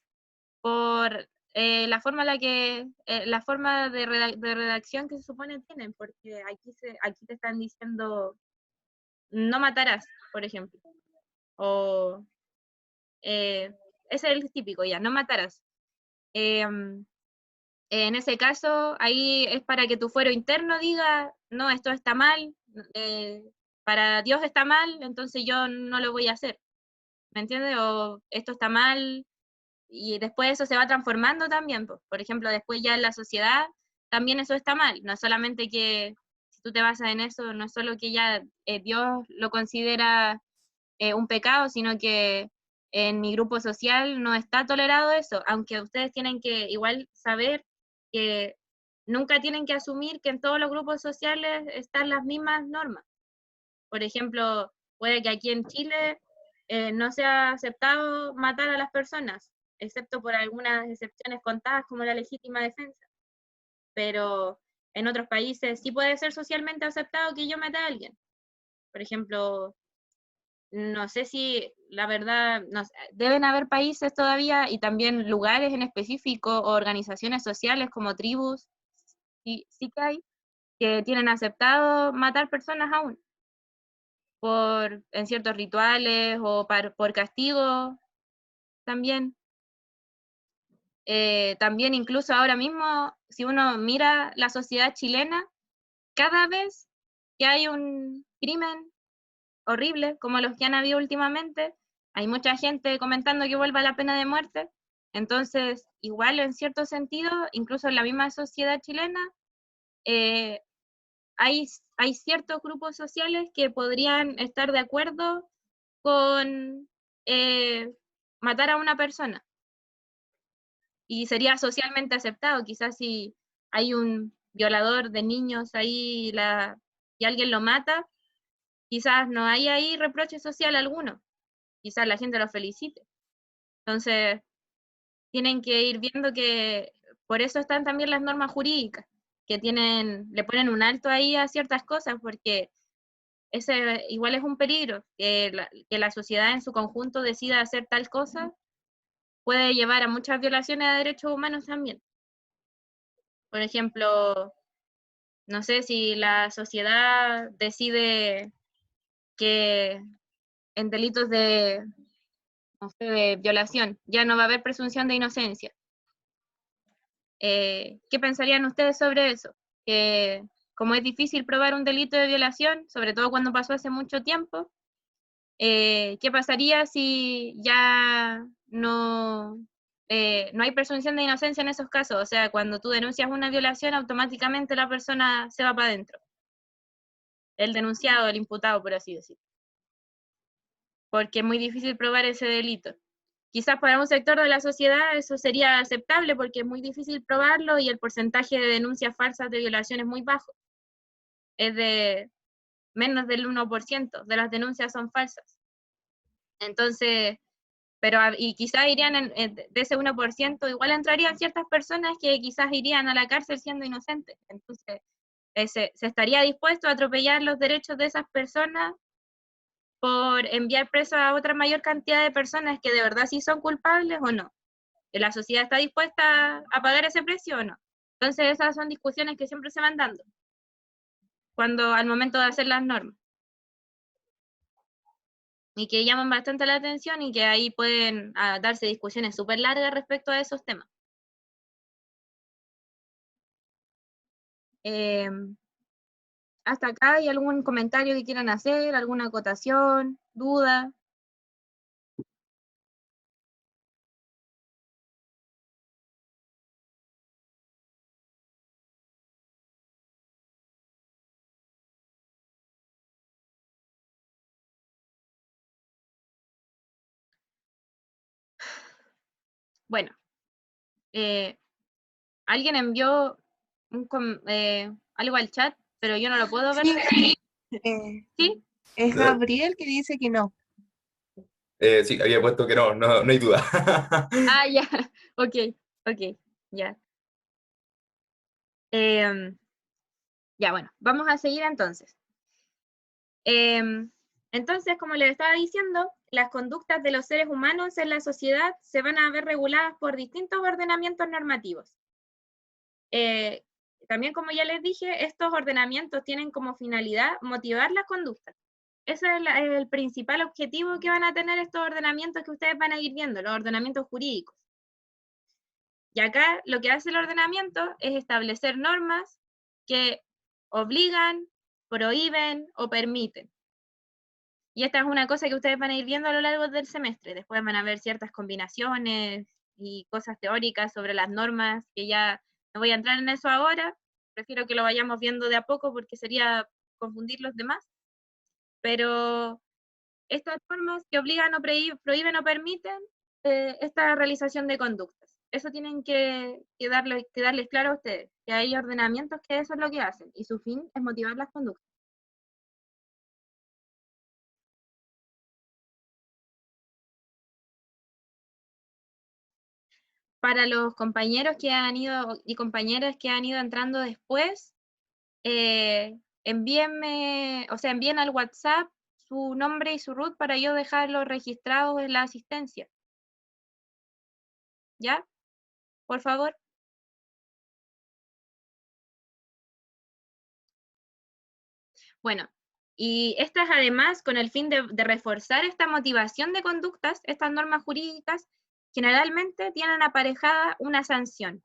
por la forma la forma de redacción que se supone tienen, porque aquí te están diciendo no matarás, por ejemplo, o ese es el típico ya, no matarás. En ese caso, ahí es para que tu fuero interno diga, no, esto está mal, para Dios está mal, entonces yo no lo voy a hacer, ¿me entiendes? O esto está mal, y después eso se va transformando también, pues. Por ejemplo, después ya en la sociedad, también eso está mal, no es solamente que, si tú te basas en eso, no es solo que ya Dios lo considera un pecado, sino que en mi grupo social no está tolerado eso, aunque ustedes tienen que igual saber que nunca tienen que asumir que en todos los grupos sociales están las mismas normas. Por ejemplo, puede que aquí en Chile no sea aceptado matar a las personas, excepto por algunas excepciones contadas como la legítima defensa, pero en otros países sí puede ser socialmente aceptado que yo mate a alguien. Por ejemplo, no sé si la verdad, deben haber países todavía y también lugares en específico o organizaciones sociales como tribus, sí que hay, que tienen aceptado matar personas aún en ciertos rituales o por castigo también. También incluso ahora mismo, si uno mira la sociedad chilena, cada vez que hay un crimen horrible, como los que han habido últimamente, hay mucha gente comentando que vuelva la pena de muerte. Entonces, igual en cierto sentido, incluso en la misma sociedad chilena, eh, hay ciertos grupos sociales que podrían estar de acuerdo con matar a una persona. Y sería socialmente aceptado. Quizás si hay un violador de niños ahí y alguien lo mata, quizás no hay ahí reproche social alguno. Quizás la gente lo felicite. Entonces, tienen que ir viendo que por eso están también las normas jurídicas, que le ponen un alto ahí a ciertas cosas, porque ese igual es un peligro, que la sociedad en su conjunto decida hacer tal cosa, puede llevar a muchas violaciones de derechos humanos también. Por ejemplo, no sé si la sociedad decide que en delitos no sé, de violación ya no va a haber presunción de inocencia. ¿Qué pensarían ustedes sobre eso? Que como es difícil probar un delito de violación, sobre todo cuando pasó hace mucho tiempo, ¿qué pasaría si ya no hay presunción de inocencia en esos casos? O sea, cuando tú denuncias una violación, automáticamente la persona se va para adentro. El denunciado, el imputado, por así decirlo. Porque es muy difícil probar ese delito. Quizás para un sector de la sociedad eso sería aceptable porque es muy difícil probarlo y el porcentaje de denuncias falsas de violación es muy bajo. Es de menos del 1% de las denuncias son falsas. Entonces, y quizás irían de ese 1%, igual entrarían ciertas personas que quizás irían a la cárcel siendo inocentes. Entonces, se estaría dispuesto a atropellar los derechos de esas personas por enviar preso a otra mayor cantidad de personas que de verdad sí son culpables o no. ¿La sociedad está dispuesta a pagar ese precio o no? Entonces esas son discusiones que siempre se van dando al momento de hacer las normas. Y que llaman bastante la atención y que ahí pueden darse discusiones súper largas respecto a esos temas. ¿Hasta acá hay algún comentario que quieran hacer? ¿Alguna acotación? ¿Duda? Bueno, alguien envió algo al chat, pero yo no lo puedo ver. Sí, ¿Sí? es Gabriel que dice que no. Sí, había puesto que no hay duda. Ah, ya, ok, ya. Ya, bueno, vamos a seguir entonces. Entonces, como les estaba diciendo, las conductas de los seres humanos en la sociedad se van a ver reguladas por distintos ordenamientos normativos. También, como ya les dije, estos ordenamientos tienen como finalidad motivar las conductas. Ese es el principal objetivo que van a tener estos ordenamientos que ustedes van a ir viendo, los ordenamientos jurídicos. Y acá lo que hace el ordenamiento es establecer normas que obligan, prohíben o permiten. Y esta es una cosa que ustedes van a ir viendo a lo largo del semestre. Después van a ver ciertas combinaciones y cosas teóricas sobre las normas, que ya no voy a entrar en eso ahora. Prefiero que lo vayamos viendo de a poco porque sería confundir los demás. Pero estas normas que obligan o prohíben o permiten esta realización de conductas. Eso tienen que darles claro a ustedes, que hay ordenamientos que eso es lo que hacen, y su fin es motivar las conductas. Para los compañeros que han ido y compañeras que han ido entrando después, envíen al WhatsApp su nombre y su root para yo dejarlo registrado en la asistencia. ¿Ya? Por favor. Bueno, y estas además, con el fin de reforzar esta motivación de conductas, estas normas jurídicas generalmente tienen aparejada una sanción.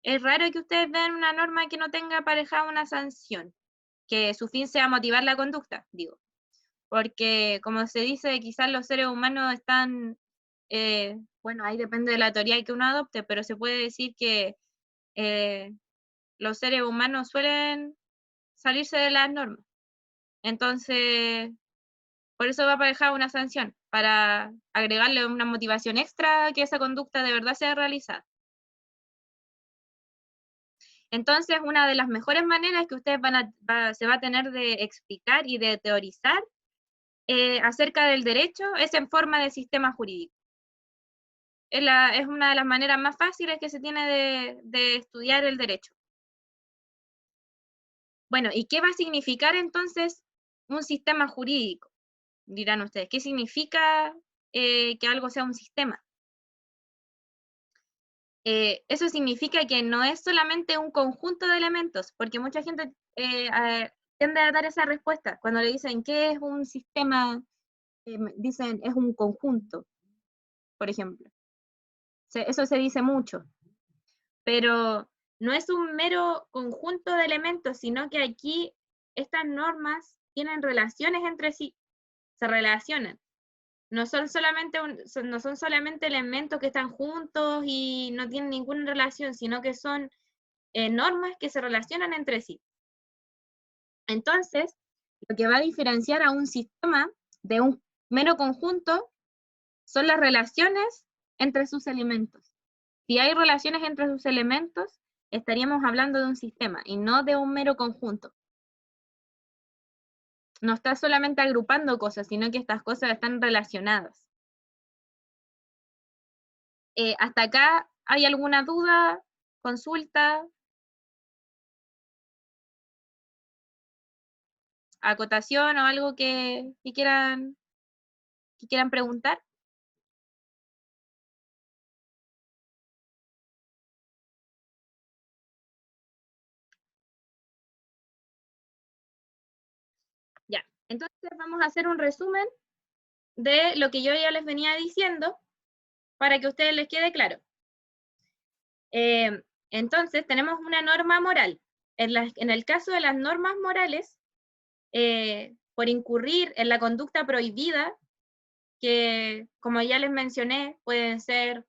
Es raro que ustedes vean una norma que no tenga aparejada una sanción, que su fin sea motivar la conducta, digo. Porque, como se dice, quizás los seres humanos están, bueno, ahí depende de la teoría que uno adopte, pero se puede decir que los seres humanos suelen salirse de las normas. Entonces, por eso va aparejada una sanción, para agregarle una motivación extra a que esa conducta de verdad sea realizada. Entonces, una de las mejores maneras que ustedes se va a tener de explicar y de teorizar acerca del derecho es en forma de sistema jurídico. Es una de las maneras más fáciles que se tiene de estudiar el derecho. Bueno, ¿y qué va a significar entonces un sistema jurídico? Dirán ustedes, ¿qué significa que algo sea un sistema? Eso significa que no es solamente un conjunto de elementos, porque mucha gente tiende a dar esa respuesta. Cuando le dicen, ¿qué es un sistema? Dicen, es un conjunto, por ejemplo. Eso se dice mucho. Pero no es un mero conjunto de elementos, sino que aquí estas normas tienen relaciones entre sí, se relacionan. No son solamente elementos que están juntos y no tienen ninguna relación, sino que son normas que se relacionan entre sí. Entonces, lo que va a diferenciar a un sistema de un mero conjunto son las relaciones entre sus elementos. Si hay relaciones entre sus elementos, estaríamos hablando de un sistema y no de un mero conjunto. No está solamente agrupando cosas, sino que estas cosas están relacionadas. ¿Hasta acá hay alguna duda, consulta, acotación o algo que quieran preguntar? Ya, entonces vamos a hacer un resumen de lo que yo ya les venía diciendo para que a ustedes les quede claro. Entonces, tenemos una norma moral. En el caso de las normas morales, por incurrir en la conducta prohibida, que como ya les mencioné, pueden ser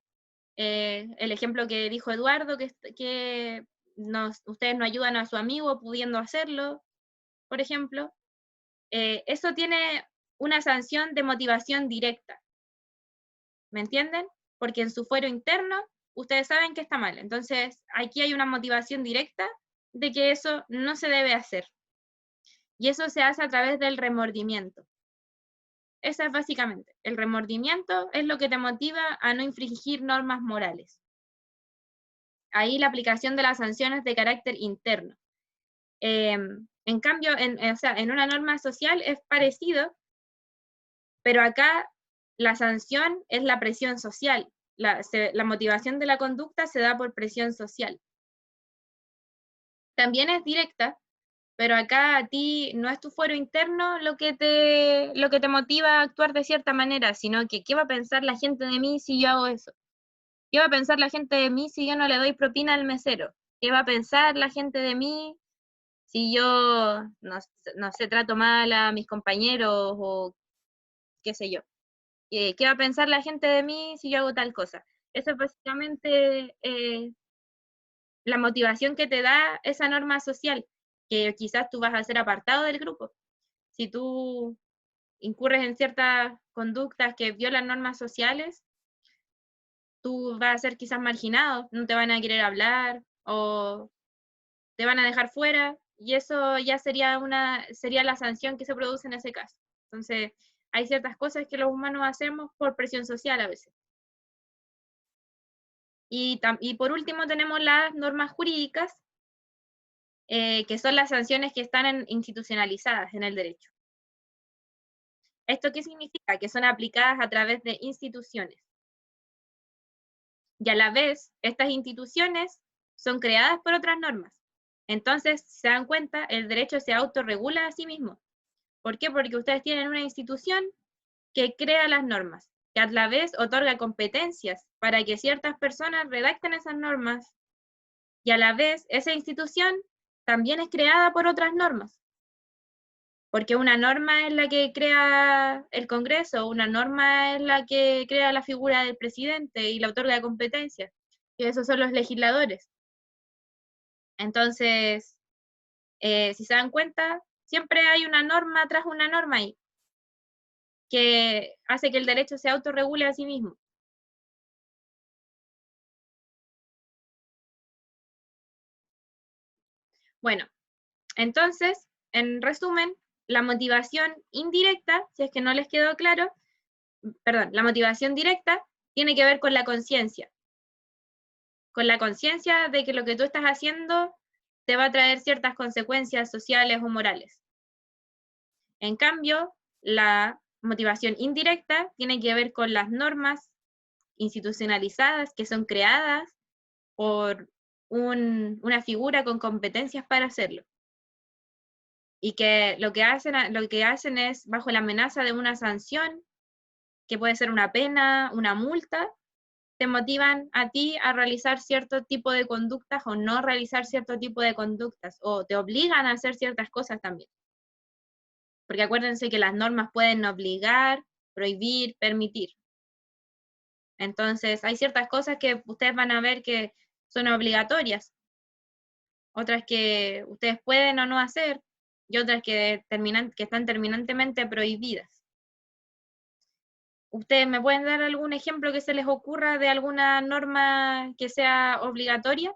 el ejemplo que dijo Eduardo, que ustedes no ayudan a su amigo pudiendo hacerlo, por ejemplo. Eso tiene una sanción de motivación directa. ¿Me entienden? Porque en su fuero interno ustedes saben que está mal. Entonces, aquí hay una motivación directa de que eso no se debe hacer. Y eso se hace a través del remordimiento. Esa es básicamente. El remordimiento es lo que te motiva a no infringir normas morales. Ahí la aplicación de las sanciones de carácter interno. En cambio, en una norma social es parecido, pero acá la sanción es la presión social. La motivación de la conducta se da por presión social. También es directa, pero acá a ti no es tu fuero interno lo que te motiva a actuar de cierta manera, sino que ¿qué va a pensar la gente de mí si yo hago eso? ¿Qué va a pensar la gente de mí si yo no le doy propina al mesero? ¿Qué va a pensar la gente de mí si yo, no sé, trato mal a mis compañeros o qué sé yo? ¿Qué va a pensar la gente de mí si yo hago tal cosa? Eso es básicamente la motivación que te da esa norma social, que quizás tú vas a ser apartado del grupo. Si tú incurres en ciertas conductas que violan normas sociales, tú vas a ser quizás marginado, no te van a querer hablar o te van a dejar fuera, y eso ya sería la sanción que se produce en ese caso. Entonces, hay ciertas cosas que los humanos hacemos por presión social a veces. Y por último tenemos las normas jurídicas, que son las sanciones que están institucionalizadas en el derecho. ¿Esto qué significa? Que son aplicadas a través de instituciones. Y a la vez, estas instituciones son creadas por otras normas. Entonces, si se dan cuenta, el derecho se autorregula a sí mismo. ¿Por qué? Porque ustedes tienen una institución que crea las normas, que a la vez otorga competencias para que ciertas personas redacten esas normas, y a la vez esa institución también es creada por otras normas. Porque una norma es la que crea el Congreso, una norma es la que crea la figura del presidente y la otorga competencias, y esos son los legisladores. Entonces, si se dan cuenta, siempre hay una norma tras una norma ahí, que hace que el derecho se autorregule a sí mismo. Bueno, entonces, en resumen, la motivación indirecta, si es que no les quedó claro, perdón, la motivación directa tiene que ver con la conciencia de que lo que tú estás haciendo te va a traer ciertas consecuencias sociales o morales. En cambio, la motivación indirecta tiene que ver con las normas institucionalizadas que son creadas por una figura con competencias para hacerlo. Y que lo que hacen es, bajo la amenaza de una sanción, que puede ser una pena, una multa, te motivan a ti a realizar cierto tipo de conductas o no realizar cierto tipo de conductas, o te obligan a hacer ciertas cosas también. Porque acuérdense que las normas pueden obligar, prohibir, permitir. Entonces, hay ciertas cosas que ustedes van a ver que son obligatorias, otras que ustedes pueden o no hacer, y otras que están terminantemente prohibidas. ¿Ustedes me pueden dar algún ejemplo que se les ocurra de alguna norma que sea obligatoria?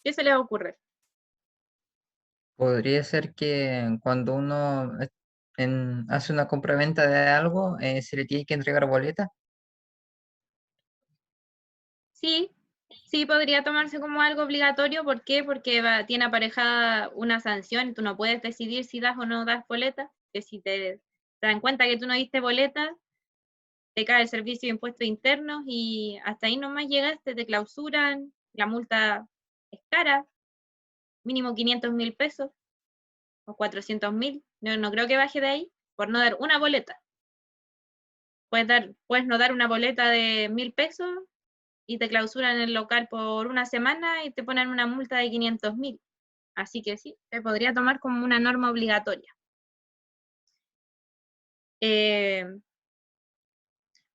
¿Qué se les ocurre? Podría ser que cuando uno hace una compraventa de algo, se le tiene que entregar boleta. Sí, sí podría tomarse como algo obligatorio. ¿Por qué? Porque tiene aparejada una sanción y tú no puedes decidir si das o no das boleta, que si te dan cuenta que tú no diste boleta, te cae el servicio de impuestos internos y hasta ahí nomás llegaste, te clausuran, la multa es cara, mínimo 500.000 pesos o 400.000, no creo que baje de ahí, por no dar una boleta. Puedes no dar una boleta de 1.000 pesos y te clausuran el local por una semana y te ponen una multa de 500.000. Así que sí, se podría tomar como una norma obligatoria.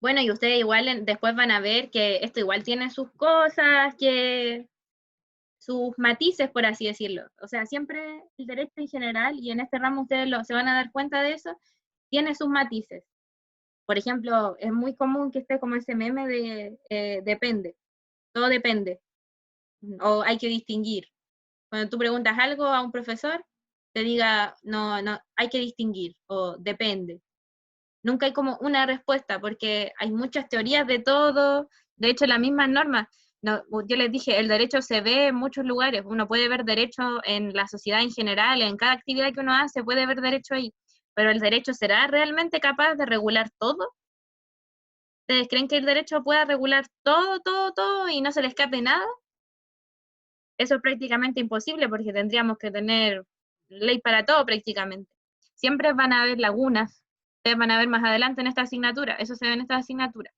Bueno, y ustedes igual después van a ver que esto igual tiene sus cosas, sus matices, por así decirlo. O sea, siempre el derecho en general, y en este ramo ustedes se van a dar cuenta de eso, tiene sus matices. Por ejemplo, es muy común que esté como ese meme de depende, todo depende. o hay que distinguir. Cuando tú preguntas algo a un profesor, te diga, no, hay que distinguir, o depende. Nunca hay como una respuesta, porque hay muchas teorías de todo. De hecho, las mismas normas, no, yo les dije, el derecho se ve en muchos lugares. Uno puede ver derecho en la sociedad en general, en cada actividad que uno hace, puede ver derecho ahí. Pero ¿el derecho será realmente capaz de regular todo? ¿Ustedes creen que el derecho pueda regular todo, todo, todo y no se le escape nada? Eso es prácticamente imposible porque tendríamos que tener ley para todo prácticamente. Siempre van a haber lagunas. Ustedes van a ver más adelante en esta asignatura, eso se ve en esta asignatura,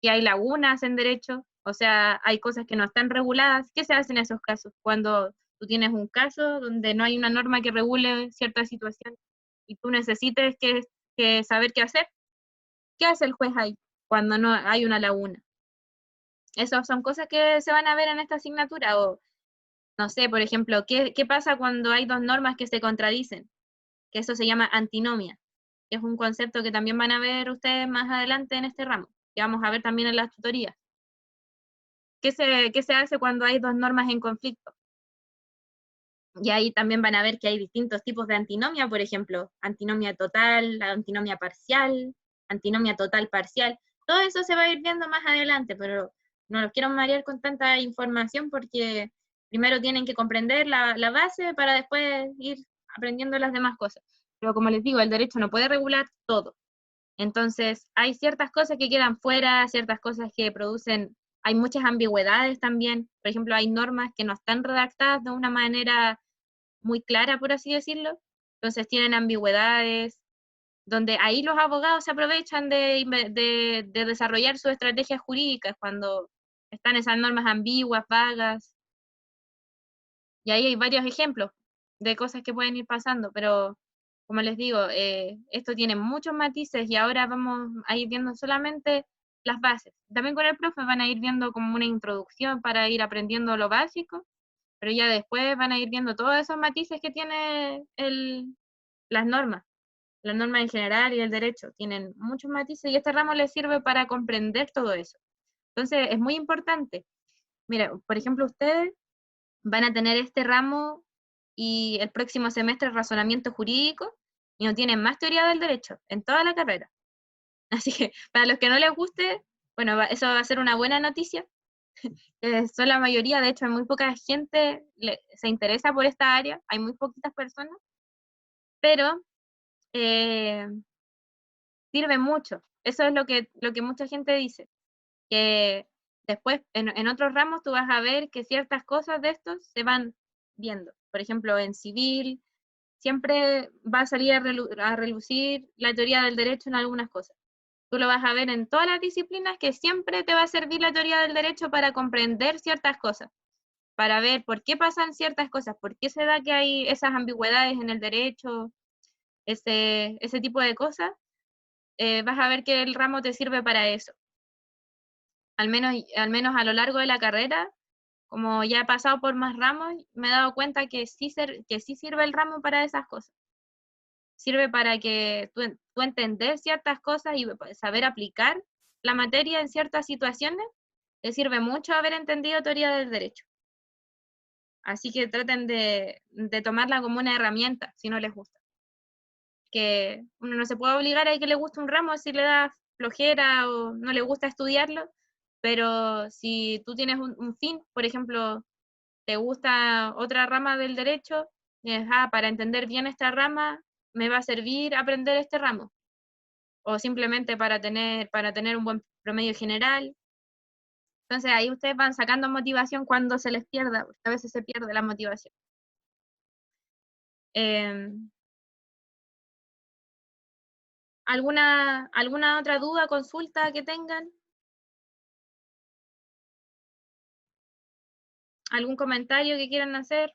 que hay lagunas en derecho, o sea, hay cosas que no están reguladas. ¿Qué se hace en esos casos? Cuando tú tienes un caso donde no hay una norma que regule cierta situación y tú necesites que saber qué hacer, ¿qué hace el juez ahí cuando no hay una laguna? Esas son cosas que se van a ver en esta asignatura, o no sé, por ejemplo, ¿qué pasa cuando hay dos normas que se contradicen? Que eso se llama antinomia, que es un concepto que también van a ver ustedes más adelante en este ramo, que vamos a ver también en las tutorías. ¿Qué se hace cuando hay dos normas en conflicto? Y ahí también van a ver que hay distintos tipos de antinomia, por ejemplo, antinomia total, antinomia parcial, antinomia total parcial. Todo eso se va a ir viendo más adelante, pero no los quiero marear con tanta información porque primero tienen que comprender la base para después ir aprendiendo las demás cosas. Pero como les digo, el derecho no puede regular todo. Entonces, hay ciertas cosas que quedan fuera, ciertas cosas que producen, hay muchas ambigüedades también. Por ejemplo, hay normas que no están redactadas de una manera muy clara, por así decirlo. Entonces tienen ambigüedades, donde ahí los abogados se aprovechan de desarrollar sus estrategias jurídicas cuando están esas normas ambiguas, vagas. Y ahí hay varios ejemplos de cosas que pueden ir pasando, pero como les digo, esto tiene muchos matices y ahora vamos a ir viendo solamente las bases. También con el profe van a ir viendo como una introducción para ir aprendiendo lo básico, pero ya después van a ir viendo todos esos matices que tiene las normas en general y el derecho. Tienen muchos matices y este ramo les sirve para comprender todo eso. Entonces, es muy importante. Mira, por ejemplo, ustedes van a tener este ramo y el próximo semestre razonamiento jurídico y no tienen más teoría del derecho en toda la carrera. Así que para los que no les guste, bueno, eso va a ser una buena noticia. Son la mayoría, de hecho, hay muy poca gente se interesa por esta área, hay muy poquitas personas, pero eh, sirve mucho. Eso es lo que mucha gente dice, que después en otros ramos tú vas a ver que ciertas cosas de estos se van viendo. Por ejemplo, en civil siempre va a salir a relucir la teoría del derecho en algunas cosas. Tú lo vas a ver en todas las disciplinas que siempre te va a servir la teoría del derecho para comprender ciertas cosas, para ver por qué pasan ciertas cosas, por qué se da que hay esas ambigüedades en el derecho, ese tipo de cosas. Vas a ver que el ramo te sirve para eso. Al menos a lo largo de la carrera, como ya he pasado por más ramos, me he dado cuenta que sí sirve el ramo para esas cosas. Sirve para que tú entender ciertas cosas y saber aplicar la materia en ciertas situaciones. Te sirve mucho haber entendido teoría del derecho. Así que traten de tomarla como una herramienta, si no les gusta. Que uno no se puede obligar a que le guste un ramo si le da flojera o no le gusta estudiarlo, pero si tú tienes un fin, por ejemplo, te gusta otra rama del derecho, para entender bien esta rama, me va a servir aprender este ramo, o simplemente para tener un buen promedio general. Entonces ahí ustedes van sacando motivación cuando se les pierda, porque a veces se pierde la motivación. ¿Alguna otra duda, consulta que tengan? ¿Algún comentario que quieran hacer?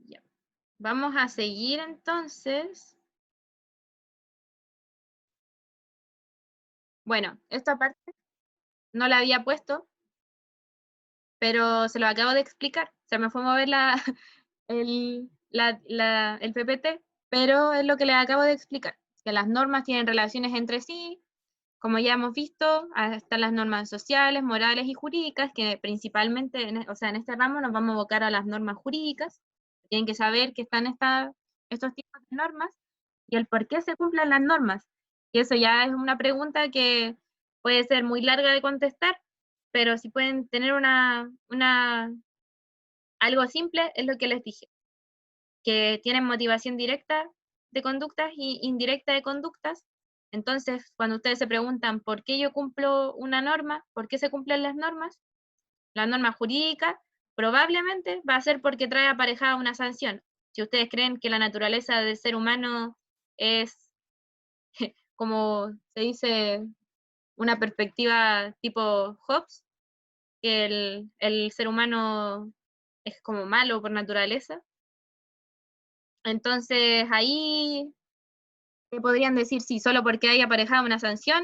Ya. Vamos a seguir entonces Bueno, esta parte no la había puesto, pero se lo acabo de explicar. Se me fue a mover el PPT, pero es lo que les acabo de explicar. Que las normas tienen relaciones entre sí, como ya hemos visto, están las normas sociales, morales y jurídicas, que principalmente, o sea, en este ramo nos vamos a abocar a las normas jurídicas. Tienen que saber que están estos tipos de normas y el por qué se cumplen las normas. Y eso ya es una pregunta que puede ser muy larga de contestar, pero si pueden tener algo simple, es lo que les dije, que tienen motivación directa de conductas y indirecta de conductas. Entonces, cuando ustedes se preguntan por qué yo cumplo una norma, por qué se cumplen las normas, la norma jurídica probablemente va a ser porque trae aparejada una sanción. Si ustedes creen que la naturaleza del ser humano es, como se dice, una perspectiva tipo Hobbes, que el ser humano es como malo por naturaleza, entonces ahí te podrían decir si solo porque hay aparejada una sanción,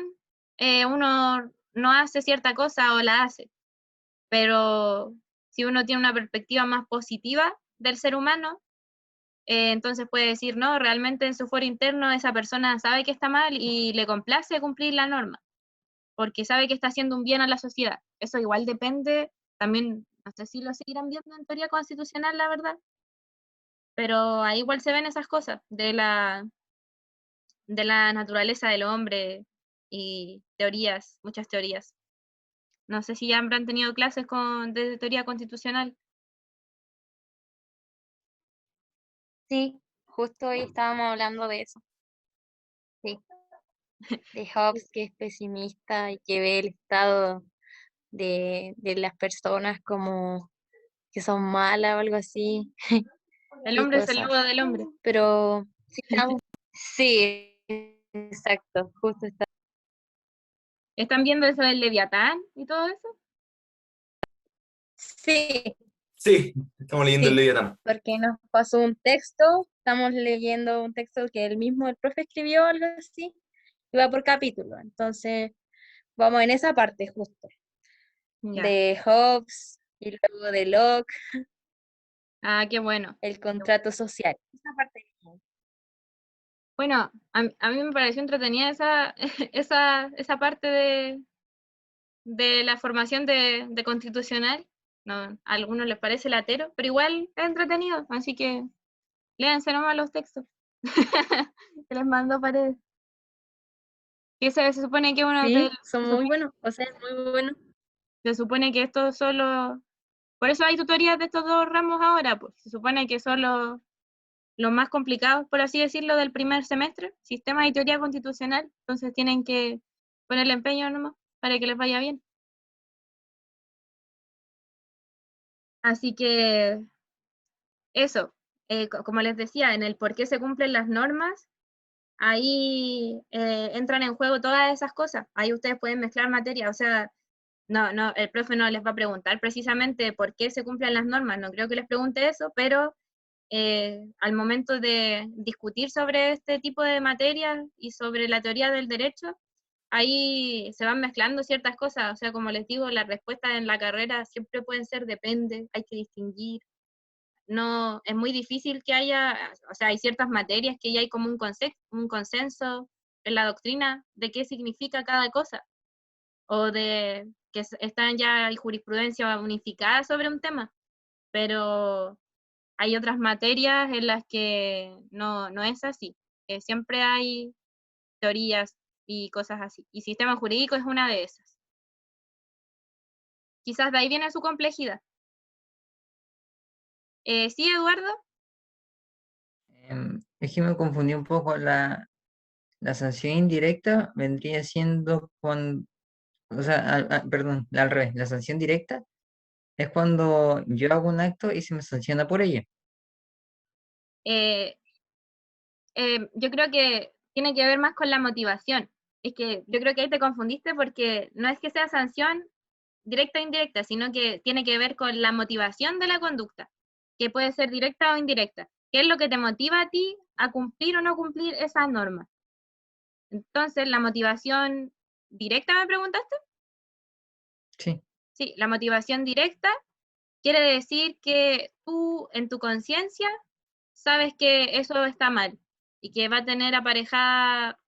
uno no hace cierta cosa o la hace. Pero si uno tiene una perspectiva más positiva del ser humano, entonces puede decir, no, realmente en su fuero interno esa persona sabe que está mal y le complace cumplir la norma, porque sabe que está haciendo un bien a la sociedad. Eso igual depende, también, no sé si lo seguirán viendo en teoría constitucional, la verdad, pero ahí igual se ven esas cosas de la naturaleza del hombre y teorías, muchas teorías. No sé si ya habrán tenido clases de teoría constitucional. Sí, justo hoy estábamos hablando de eso, sí, de Hobbes que es pesimista y que ve el estado de las personas como que son malas o algo así, El y hombre es el cosas. lobo del hombre. Pero sí, sí, exacto, justo está. ¿Están viendo eso del Leviatán y todo eso? Sí, Sí, estamos leyendo el sí, Leviatán. porque nos pasó un texto, estamos leyendo un texto que el profe escribió, algo así, y va por capítulo. Entonces, vamos en esa parte justo, Ya. de Hobbes y luego de Locke, Ah, qué bueno. el contrato social. Esa parte. Bueno, a mí me pareció entretenida esa parte de la formación de constitucional. No, a algunos les parece latero, pero igual es entretenido, así que léanse nomás los textos. Que les mando Paredes. Que se supone que uno Sí, son muy buenos, o sea, es muy bueno. se supone que esto solo. Por eso hay tutorías de estos dos ramos ahora, pues. Se supone que son los más complicados, por así decirlo, del primer semestre, sistema y teoría constitucional. Entonces tienen que ponerle empeño nomás para que les vaya bien. Así que eso, como les decía, en el por qué se cumplen las normas, ahí entran en juego todas esas cosas. Ahí ustedes pueden mezclar materia, o sea, no, el profe no les va a preguntar precisamente por qué se cumplen las normas, no creo que les pregunte eso, pero al momento de discutir sobre este tipo de materias y sobre la teoría del derecho, ahí se van mezclando ciertas cosas, o sea, como les digo, las respuestas en la carrera siempre pueden ser depende, hay que distinguir, no, es muy difícil que haya, o sea, hay ciertas materias que ya hay como un consenso en la doctrina de qué significa cada cosa, o de que están ya hay jurisprudencia unificada sobre un tema, pero hay otras materias en las que no es así, que siempre hay teorías y cosas así, y sistema jurídico es una de esas. Quizás de ahí viene su complejidad. ¿Sí, Eduardo? Es que me confundí un poco. La sanción indirecta vendría siendo cuando, o sea, perdón, al revés, la sanción directa es cuando yo hago un acto y se me sanciona por ello. Eh, yo creo que tiene que ver más con la motivación. Es que yo creo que ahí te confundiste porque no es que sea sanción directa o indirecta, sino que tiene que ver con la motivación de la conducta, que puede ser directa o indirecta. ¿Qué es lo que te motiva a ti a cumplir o no cumplir esa norma? Entonces, la motivación directa, ¿me preguntaste? Sí. Sí, la motivación directa quiere decir que tú en tu conciencia sabes que eso está mal y que va a tener aparejada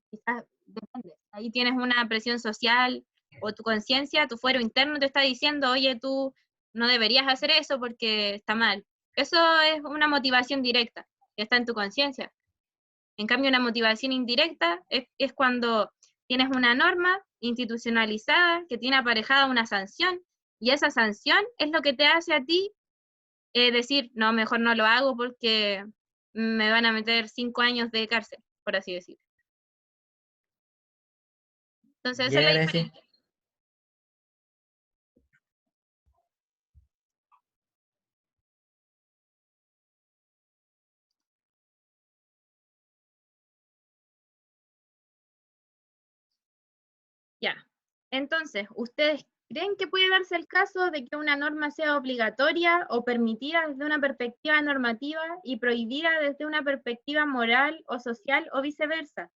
quizás depende, ahí tienes una presión social o tu conciencia, tu fuero interno te está diciendo, oye, tú no deberías hacer eso porque está mal. Eso es una motivación directa, que está en tu conciencia. En cambio, una motivación indirecta es cuando tienes una norma institucionalizada que tiene aparejada una sanción, y esa sanción es lo que te hace a ti decir, no, mejor no lo hago porque me van a meter 5 años de cárcel, por así decirlo. Entonces, esa es la Ya, gracias. diferencia. Ya. Entonces, ¿ustedes creen que puede darse el caso de que una norma sea obligatoria o permitida desde una perspectiva normativa y prohibida desde una perspectiva moral o social o viceversa?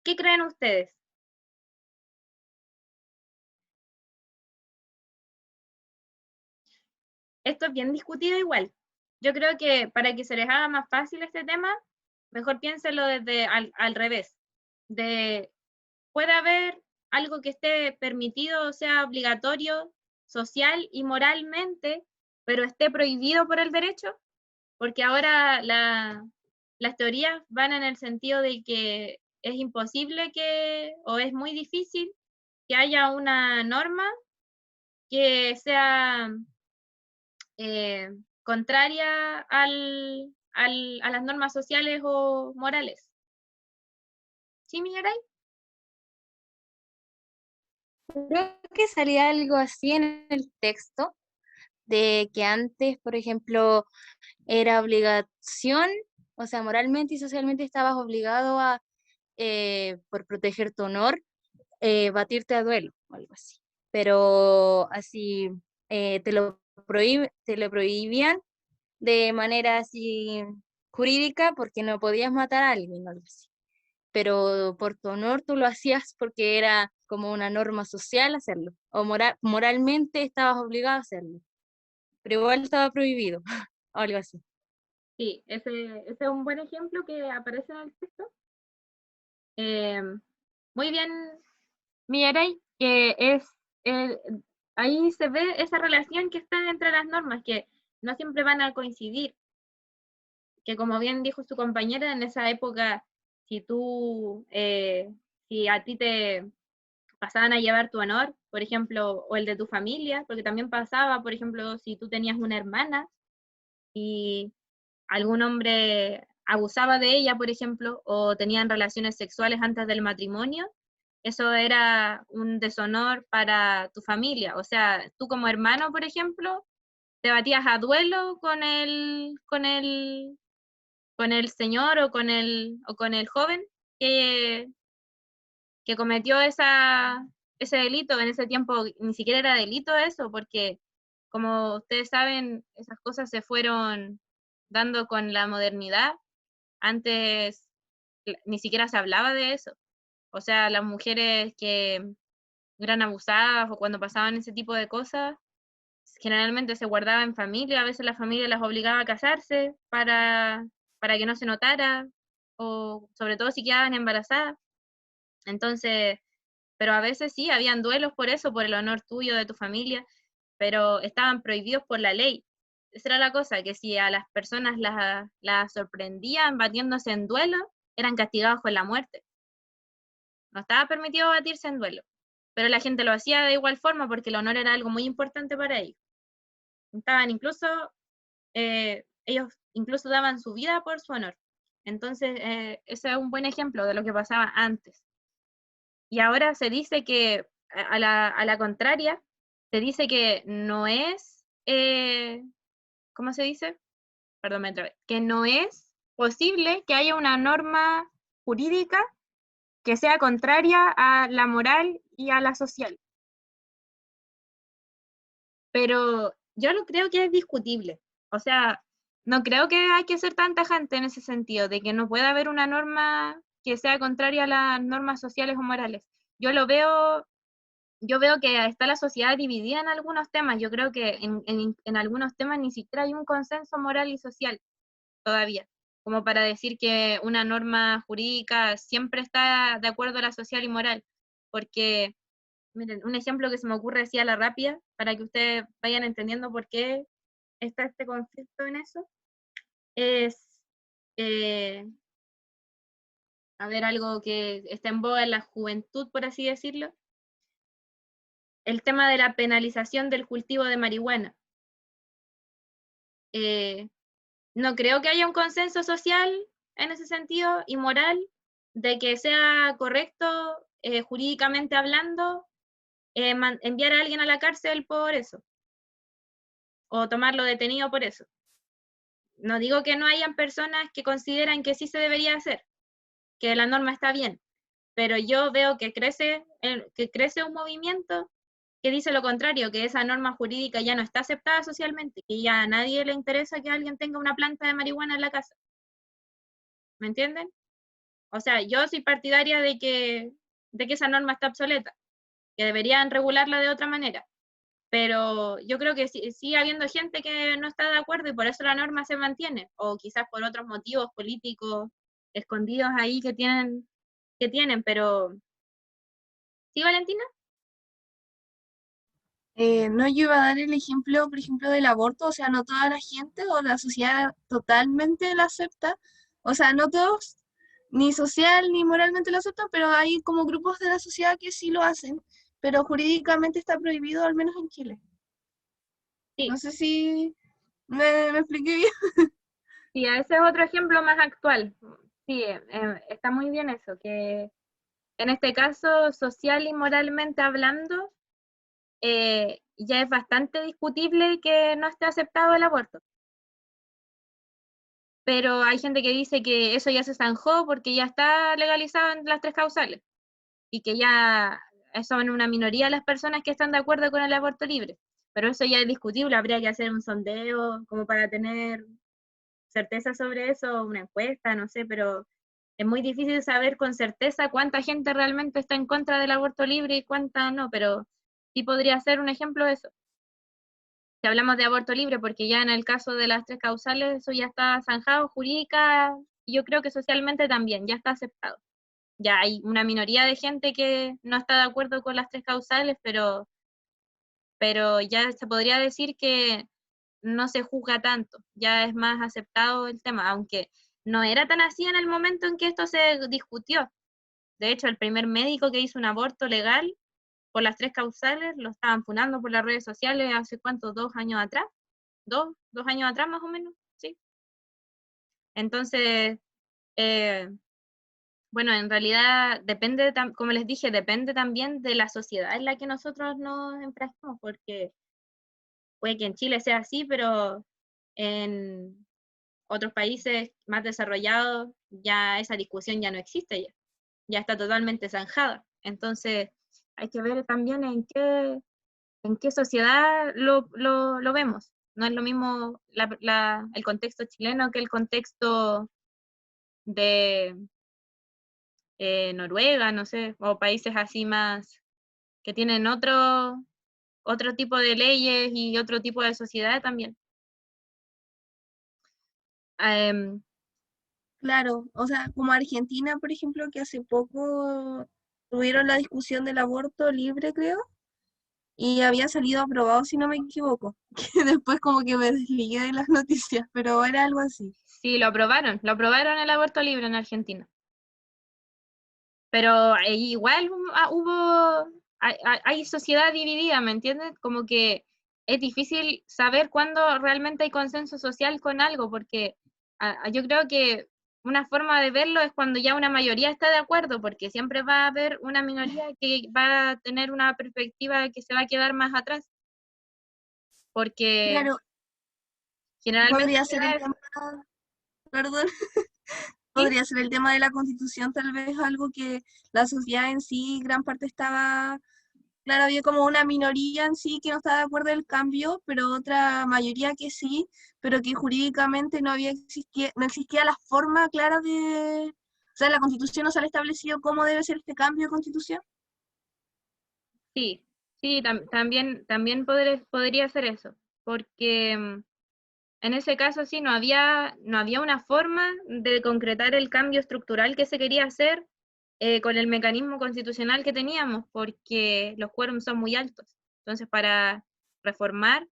¿Qué creen ustedes? Esto es bien discutido igual. Yo creo que para que se les haga más fácil este tema, mejor piénsenlo desde al revés. Puede haber algo que esté permitido, o sea obligatorio, social y moralmente, pero esté prohibido por el derecho, porque ahora las teorías van en el sentido de que es imposible o es muy difícil que haya una norma que sea contraria a las normas sociales o morales. ¿Sí, Millaray? Creo que salía algo así en el texto, de que antes, por ejemplo, era obligación, o sea, moralmente y socialmente estabas obligado a, por proteger tu honor, batirte a duelo o algo así. Pero así te lo prohibían de manera así jurídica porque no podías matar a alguien o algo así. Pero por tu honor tú lo hacías porque era como una norma social hacerlo, o moralmente estabas obligado a hacerlo, pero igual estaba prohibido, o algo así. Sí, ese es un buen ejemplo que aparece en el texto. Muy bien, Millaray, que eh, ahí se ve esa relación que está entre las normas, que no siempre van a coincidir, que como bien dijo su compañera, en esa época, si a ti te pasaban a llevar tu honor, por ejemplo, o el de tu familia, porque también pasaba, por ejemplo, si tú tenías una hermana y algún hombre abusaba de ella, por ejemplo, o tenían relaciones sexuales antes del matrimonio, eso era un deshonor para tu familia. O sea, tú como hermano, por ejemplo, te batías a duelo con el señor o con el joven que, que cometió ese delito. En ese tiempo ni siquiera era delito eso, porque como ustedes saben, esas cosas se fueron dando con la modernidad. Antes ni siquiera se hablaba de eso. O sea, las mujeres que eran abusadas o cuando pasaban ese tipo de cosas, generalmente se guardaba en familia, a veces la familia las obligaba a casarse para que no se notara, o sobre todo si quedaban embarazadas. Entonces, pero a veces sí, habían duelos por eso, por el honor tuyo, de tu familia, pero estaban prohibidos por la ley. Esa era la cosa, que si a las personas las sorprendían batiéndose en duelo, eran castigados con la muerte. No estaba permitido batirse en duelo, pero la gente lo hacía de igual forma porque el honor era algo muy importante para ellos. Ellos incluso daban su vida por su honor. Entonces, ese es un buen ejemplo de lo que pasaba antes. Y ahora se dice que, a la contraria, se dice que no es, ¿cómo se dice? Perdón, me trabé. Que no es posible que haya una norma jurídica que sea contraria a la moral y a la social. Pero yo lo creo que es discutible. O sea, no creo que hay que ser tan tajante en ese sentido, de que no pueda haber una norma que sea contraria a las normas sociales o morales. Yo veo que está la sociedad dividida en algunos temas. Yo creo que en algunos temas ni siquiera hay un consenso moral y social todavía, como para decir que una norma jurídica siempre está de acuerdo a la social y moral. Porque, miren, un ejemplo que se me ocurre así a la rápida, para que ustedes vayan entendiendo por qué está este conflicto en eso, es, a ver, algo que está en boga en la juventud, por así decirlo, el tema de la penalización del cultivo de marihuana. No creo que haya un consenso social en ese sentido y moral de que sea correcto, jurídicamente hablando, enviar a alguien a la cárcel por eso, o tomarlo detenido por eso. No digo que no hayan personas que consideran que sí se debería hacer, que la norma está bien, pero yo veo que crece un movimiento que dice lo contrario, que esa norma jurídica ya no está aceptada socialmente, que ya a nadie le interesa que alguien tenga una planta de marihuana en la casa. ¿Me entienden? O sea, yo soy partidaria de que esa norma está obsoleta, que deberían regularla de otra manera, pero yo creo que sigue habiendo gente que no está de acuerdo y por eso la norma se mantiene, o quizás por otros motivos políticos escondidos ahí que tienen, pero... ¿Sí, Valentina? No, yo iba a dar el ejemplo, por ejemplo, del aborto, o sea, no toda la gente o la sociedad totalmente lo acepta, o sea, no todos, ni social ni moralmente lo aceptan, pero hay como grupos de la sociedad que sí lo hacen, pero jurídicamente está prohibido, al menos en Chile. Sí. No sé si me expliqué bien. Sí, ese es otro ejemplo más actual. Sí, está muy bien eso, que en este caso, social y moralmente hablando, ya es bastante discutible que no esté aceptado el aborto. Pero hay gente que dice que eso ya se zanjó porque ya está legalizado en las 3 causales y que ya son una minoría las personas que están de acuerdo con el aborto libre. Pero eso ya es discutible, habría que hacer un sondeo como para tener certeza sobre eso, una encuesta, no sé, pero es muy difícil saber con certeza cuánta gente realmente está en contra del aborto libre y cuánta no, pero sí podría ser un ejemplo de eso. Si hablamos de aborto libre, porque ya en el caso de las 3 causales, eso ya está zanjado jurídica, y yo creo que socialmente también, ya está aceptado. Ya hay una minoría de gente que no está de acuerdo con las 3 causales, pero ya se podría decir que no se juzga tanto, ya es más aceptado el tema, aunque no era tan así en el momento en que esto se discutió. De hecho, el primer médico que hizo un aborto legal por las 3 causales lo estaban funando por las redes sociales hace cuánto, 2 años atrás, dos años atrás más o menos, sí. Entonces, bueno, en realidad depende, como les dije, depende también de la sociedad en la que nosotros nos enfrascamos, porque puede que en Chile sea así, pero en otros países más desarrollados ya esa discusión ya no existe, ya está totalmente zanjada. Entonces, hay que ver también en qué sociedad lo vemos. No es lo mismo el contexto chileno que el contexto de Noruega, no sé, o países así más que tienen otro tipo de leyes y otro tipo de sociedad también. Claro, o sea, como Argentina, por ejemplo, que hace poco tuvieron la discusión del aborto libre, creo, y había salido aprobado, si no me equivoco, que después como que me desligué de las noticias, pero era algo así. Sí, lo aprobaron el aborto libre en Argentina. Pero igual hay sociedad dividida, ¿me entiendes? Como que es difícil saber cuándo realmente hay consenso social con algo, porque yo creo que una forma de verlo es cuando ya una mayoría está de acuerdo, porque siempre va a haber una minoría que va a tener una perspectiva que se va a quedar más atrás, porque Claro, generalmente podría ser el tema, perdón, podría ser el tema de la Constitución, tal vez algo que la sociedad en sí, gran parte estaba claro, había como una minoría en sí que no estaba de acuerdo del cambio, pero otra mayoría que sí, pero que jurídicamente no existía la forma clara de... O sea, la Constitución no se ha establecido cómo debe ser este cambio de Constitución. Sí, sí, también podría ser eso, porque en ese caso sí, no había una forma de concretar el cambio estructural que se quería hacer con el mecanismo constitucional que teníamos, porque los quórums son muy altos. Entonces, para reformar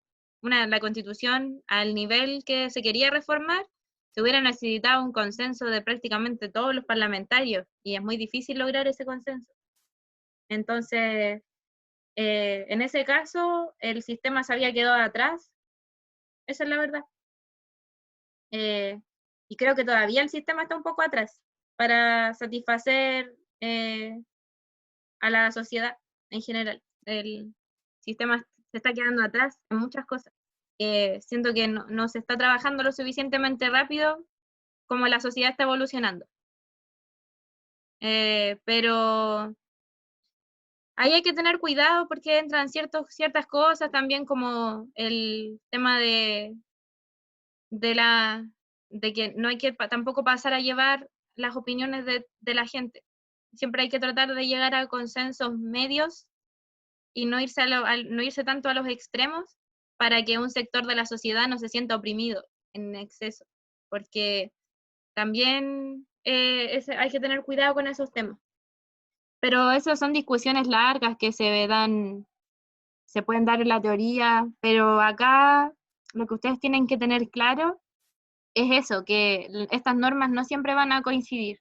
la constitución al nivel que se quería reformar, se hubiera necesitado un consenso de prácticamente todos los parlamentarios, y es muy difícil lograr ese consenso. Entonces, en ese caso, el sistema se había quedado atrás, esa es la verdad. Y creo que todavía el sistema está un poco atrás para satisfacer a la sociedad en general. El sistema se está quedando atrás en muchas cosas. Siento que no se está trabajando lo suficientemente rápido como la sociedad está evolucionando. Pero ahí hay que tener cuidado porque entran ciertas cosas también, como el tema de que no hay que tampoco pasar a llevar las opiniones de la gente. Siempre hay que tratar de llegar a consensos medios y no no irse tanto a los extremos para que un sector de la sociedad no se sienta oprimido en exceso, porque también hay que tener cuidado con esos temas. Pero esas son discusiones largas que se pueden dar en la teoría, pero acá lo que ustedes tienen que tener claro es eso, que estas normas no siempre van a coincidir,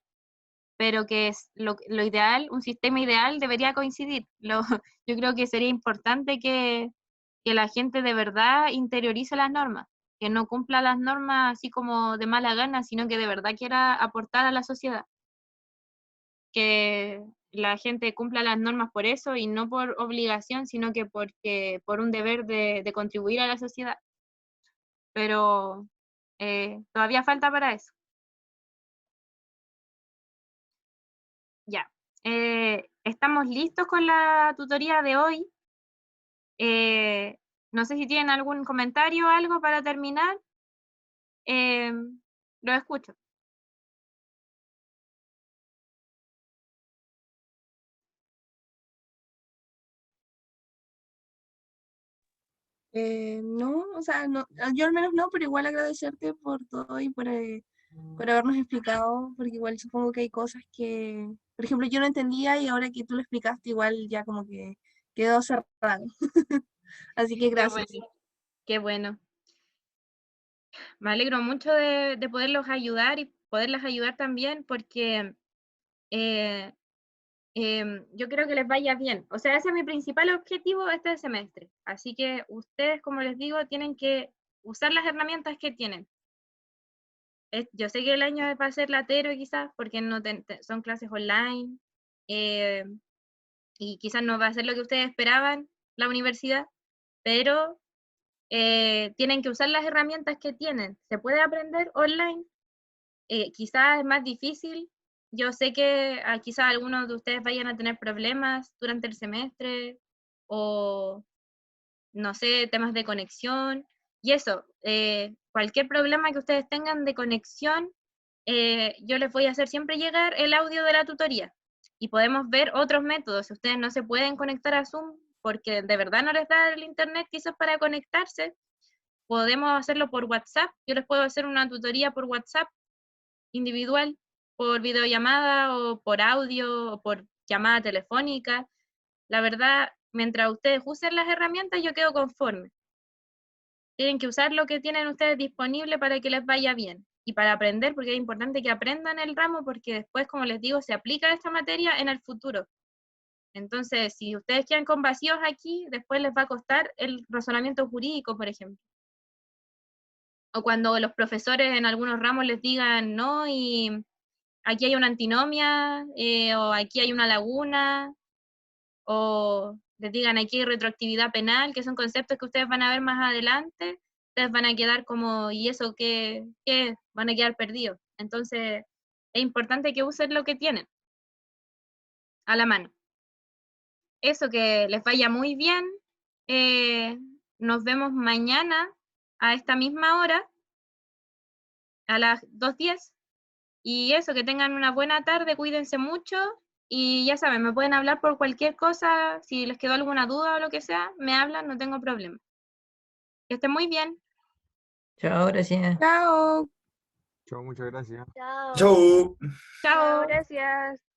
pero que es lo ideal, un sistema ideal debería coincidir. Yo creo que sería importante que la gente de verdad interiorice las normas, que no cumpla las normas así como de mala gana, sino que de verdad quiera aportar a la sociedad. Que la gente cumpla las normas por eso y no por obligación, sino que por un deber de contribuir a la sociedad. Pero todavía falta para eso. Ya. Estamos listos con la tutoría de hoy. No sé si tienen algún comentario o algo para terminar. Lo escucho. No, o sea, no, yo al menos no, pero igual agradecerte por todo y por habernos explicado, porque igual supongo que hay cosas que, por ejemplo, yo no entendía y ahora que tú lo explicaste, igual ya como que quedó cerrado. Así que Qué gracias. bueno. Qué bueno. Me alegro mucho de poderlos ayudar y poderlas ayudar también porque eh, yo creo que les vaya bien. O sea, ese es mi principal objetivo este semestre. Así que ustedes, como les digo, tienen que usar las herramientas que tienen. Yo sé que el año va a ser latero quizás porque no son clases online eh, y quizás no va a ser lo que ustedes esperaban la universidad, pero tienen que usar las herramientas que tienen. Se puede aprender online, quizás es más difícil. Yo sé que quizás algunos de ustedes vayan a tener problemas durante el semestre o, no sé, temas de conexión. Y eso, cualquier problema que ustedes tengan de conexión, yo les voy a hacer siempre llegar el audio de la tutoría. Y podemos ver otros métodos. Si ustedes no se pueden conectar a Zoom porque de verdad no les da el internet quizás para conectarse, podemos hacerlo por WhatsApp. Yo les puedo hacer una tutoría por WhatsApp individual, por videollamada o por audio o por llamada telefónica. La verdad, mientras ustedes usen las herramientas, yo quedo conforme. Tienen que usar lo que tienen ustedes disponible para que les vaya bien y para aprender, porque es importante que aprendan el ramo, porque después, como les digo, se aplica esta materia en el futuro. Entonces, si ustedes quedan con vacíos aquí, después les va a costar el razonamiento jurídico, por ejemplo. O cuando los profesores en algunos ramos les digan, no, y aquí hay una antinomia, o aquí hay una laguna, o les digan aquí hay retroactividad penal, que son conceptos que ustedes van a ver más adelante, ustedes van a quedar como, ¿y eso qué? Van a quedar perdidos. Entonces, es importante que usen lo que tienen a la mano. eso, que les vaya muy bien. Nos vemos mañana a esta misma hora, a las 2:10. Y eso, que tengan una buena tarde, cuídense mucho. Y ya saben, me pueden hablar por cualquier cosa. Si les quedó alguna duda o lo que sea, me hablan, no tengo problema. Que estén muy bien. Chao, gracias. Chao. Chao, muchas gracias. Chao. Chau. Chao. Gracias.